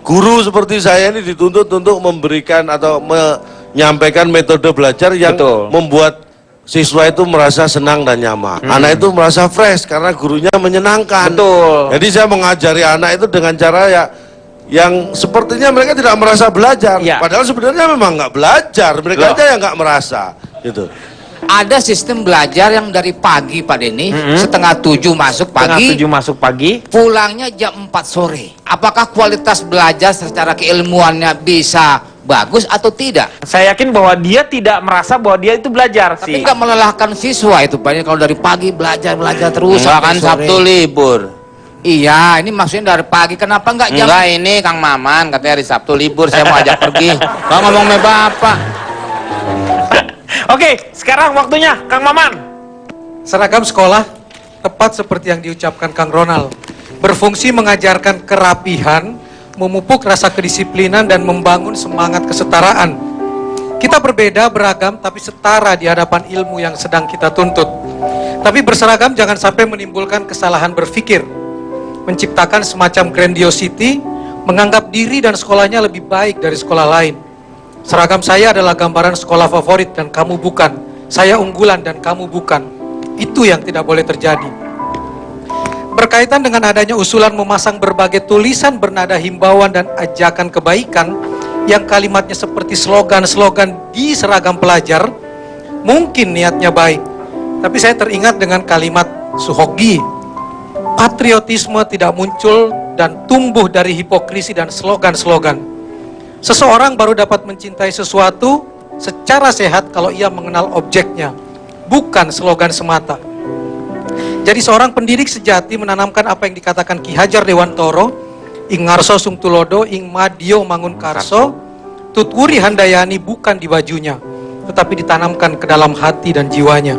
Guru seperti saya ini dituntut untuk memberikan atau menyampaikan metode belajar yang Betul. membuat siswa itu merasa senang dan nyaman. Anak itu merasa fresh karena gurunya menyenangkan. Betul. Jadi saya mengajari anak itu dengan cara ya yang sepertinya mereka tidak merasa belajar. Ya. Padahal sebenarnya memang nggak belajar, mereka Loh. aja yang nggak merasa. Gitu. Ada sistem belajar yang dari pagi Pak Denny, setengah 7 masuk Setengah pagi, 7 masuk pagi. pulangnya jam 4 sore. Apakah kualitas belajar secara keilmuannya bisa bagus atau tidak? Saya yakin bahwa dia tidak merasa bahwa dia itu belajar Tapi sih. nggak melelahkan siswa itu Pak Denny, kalau dari pagi belajar terus Enggak sampai kan sore. Sabtu libur. Iya, ini maksudnya dari pagi. Kenapa nggak jam? Enggak, ini Kang Maman katanya hari Sabtu libur, saya mau ajak pergi. Kau ngomong sama bapak. Oke, sekarang waktunya Kang Maman. Seragam sekolah, tepat seperti yang diucapkan Kang Ronald, berfungsi mengajarkan kerapihan, memupuk rasa kedisiplinan, dan membangun semangat kesetaraan. Kita berbeda, beragam, tapi setara di hadapan ilmu yang sedang kita tuntut. Tapi berseragam jangan sampai menimbulkan kesalahan berpikir, menciptakan semacam grandiosity, menganggap diri dan sekolahnya lebih baik dari sekolah lain. Seragam saya adalah gambaran sekolah favorit dan kamu bukan. Saya unggulan dan kamu bukan. Itu yang tidak boleh terjadi. Berkaitan dengan adanya usulan memasang berbagai tulisan bernada himbauan dan ajakan kebaikan yang kalimatnya seperti slogan-slogan di seragam pelajar, mungkin niatnya baik. Tapi saya teringat dengan kalimat Suhogi, patriotisme tidak muncul dan tumbuh dari hipokrisi dan slogan-slogan. Seseorang baru dapat mencintai sesuatu secara sehat kalau ia mengenal objeknya, bukan slogan semata. Jadi seorang pendidik sejati menanamkan apa yang dikatakan Ki Hajar Dewantoro, ing ngarso sung tulodo, ing madio mangun karso, tutwuri handayani bukan di bajunya, tetapi ditanamkan ke dalam hati dan jiwanya.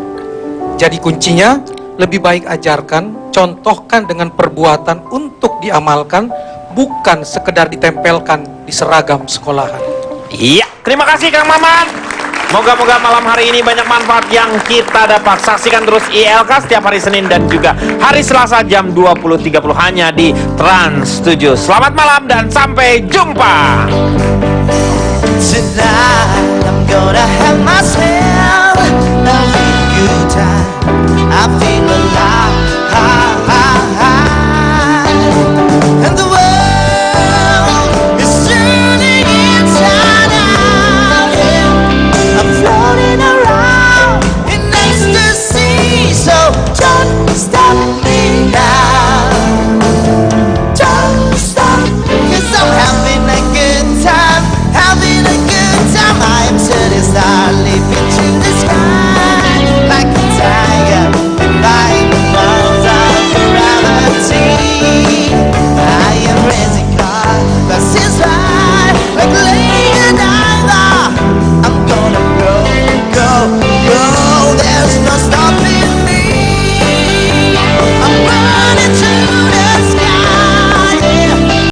Jadi kuncinya, lebih baik ajarkan, contohkan dengan perbuatan untuk diamalkan, bukan sekedar ditempelkan di seragam sekolahan. Iya, terima kasih Kang Maman. Moga-moga malam hari ini banyak manfaat yang kita dapat. Saksikan terus ILK setiap hari Senin dan juga hari Selasa jam 20.30 hanya di Trans 7. Selamat malam dan sampai jumpa. Tonight I'm gonna have myself a really good time. I feel alive, and the world is turning inside out. Yeah. I'm floating around in ecstasy, so don't stop me now. Don't stop, 'cause I'm having a good time, having a good time. I am satisfied.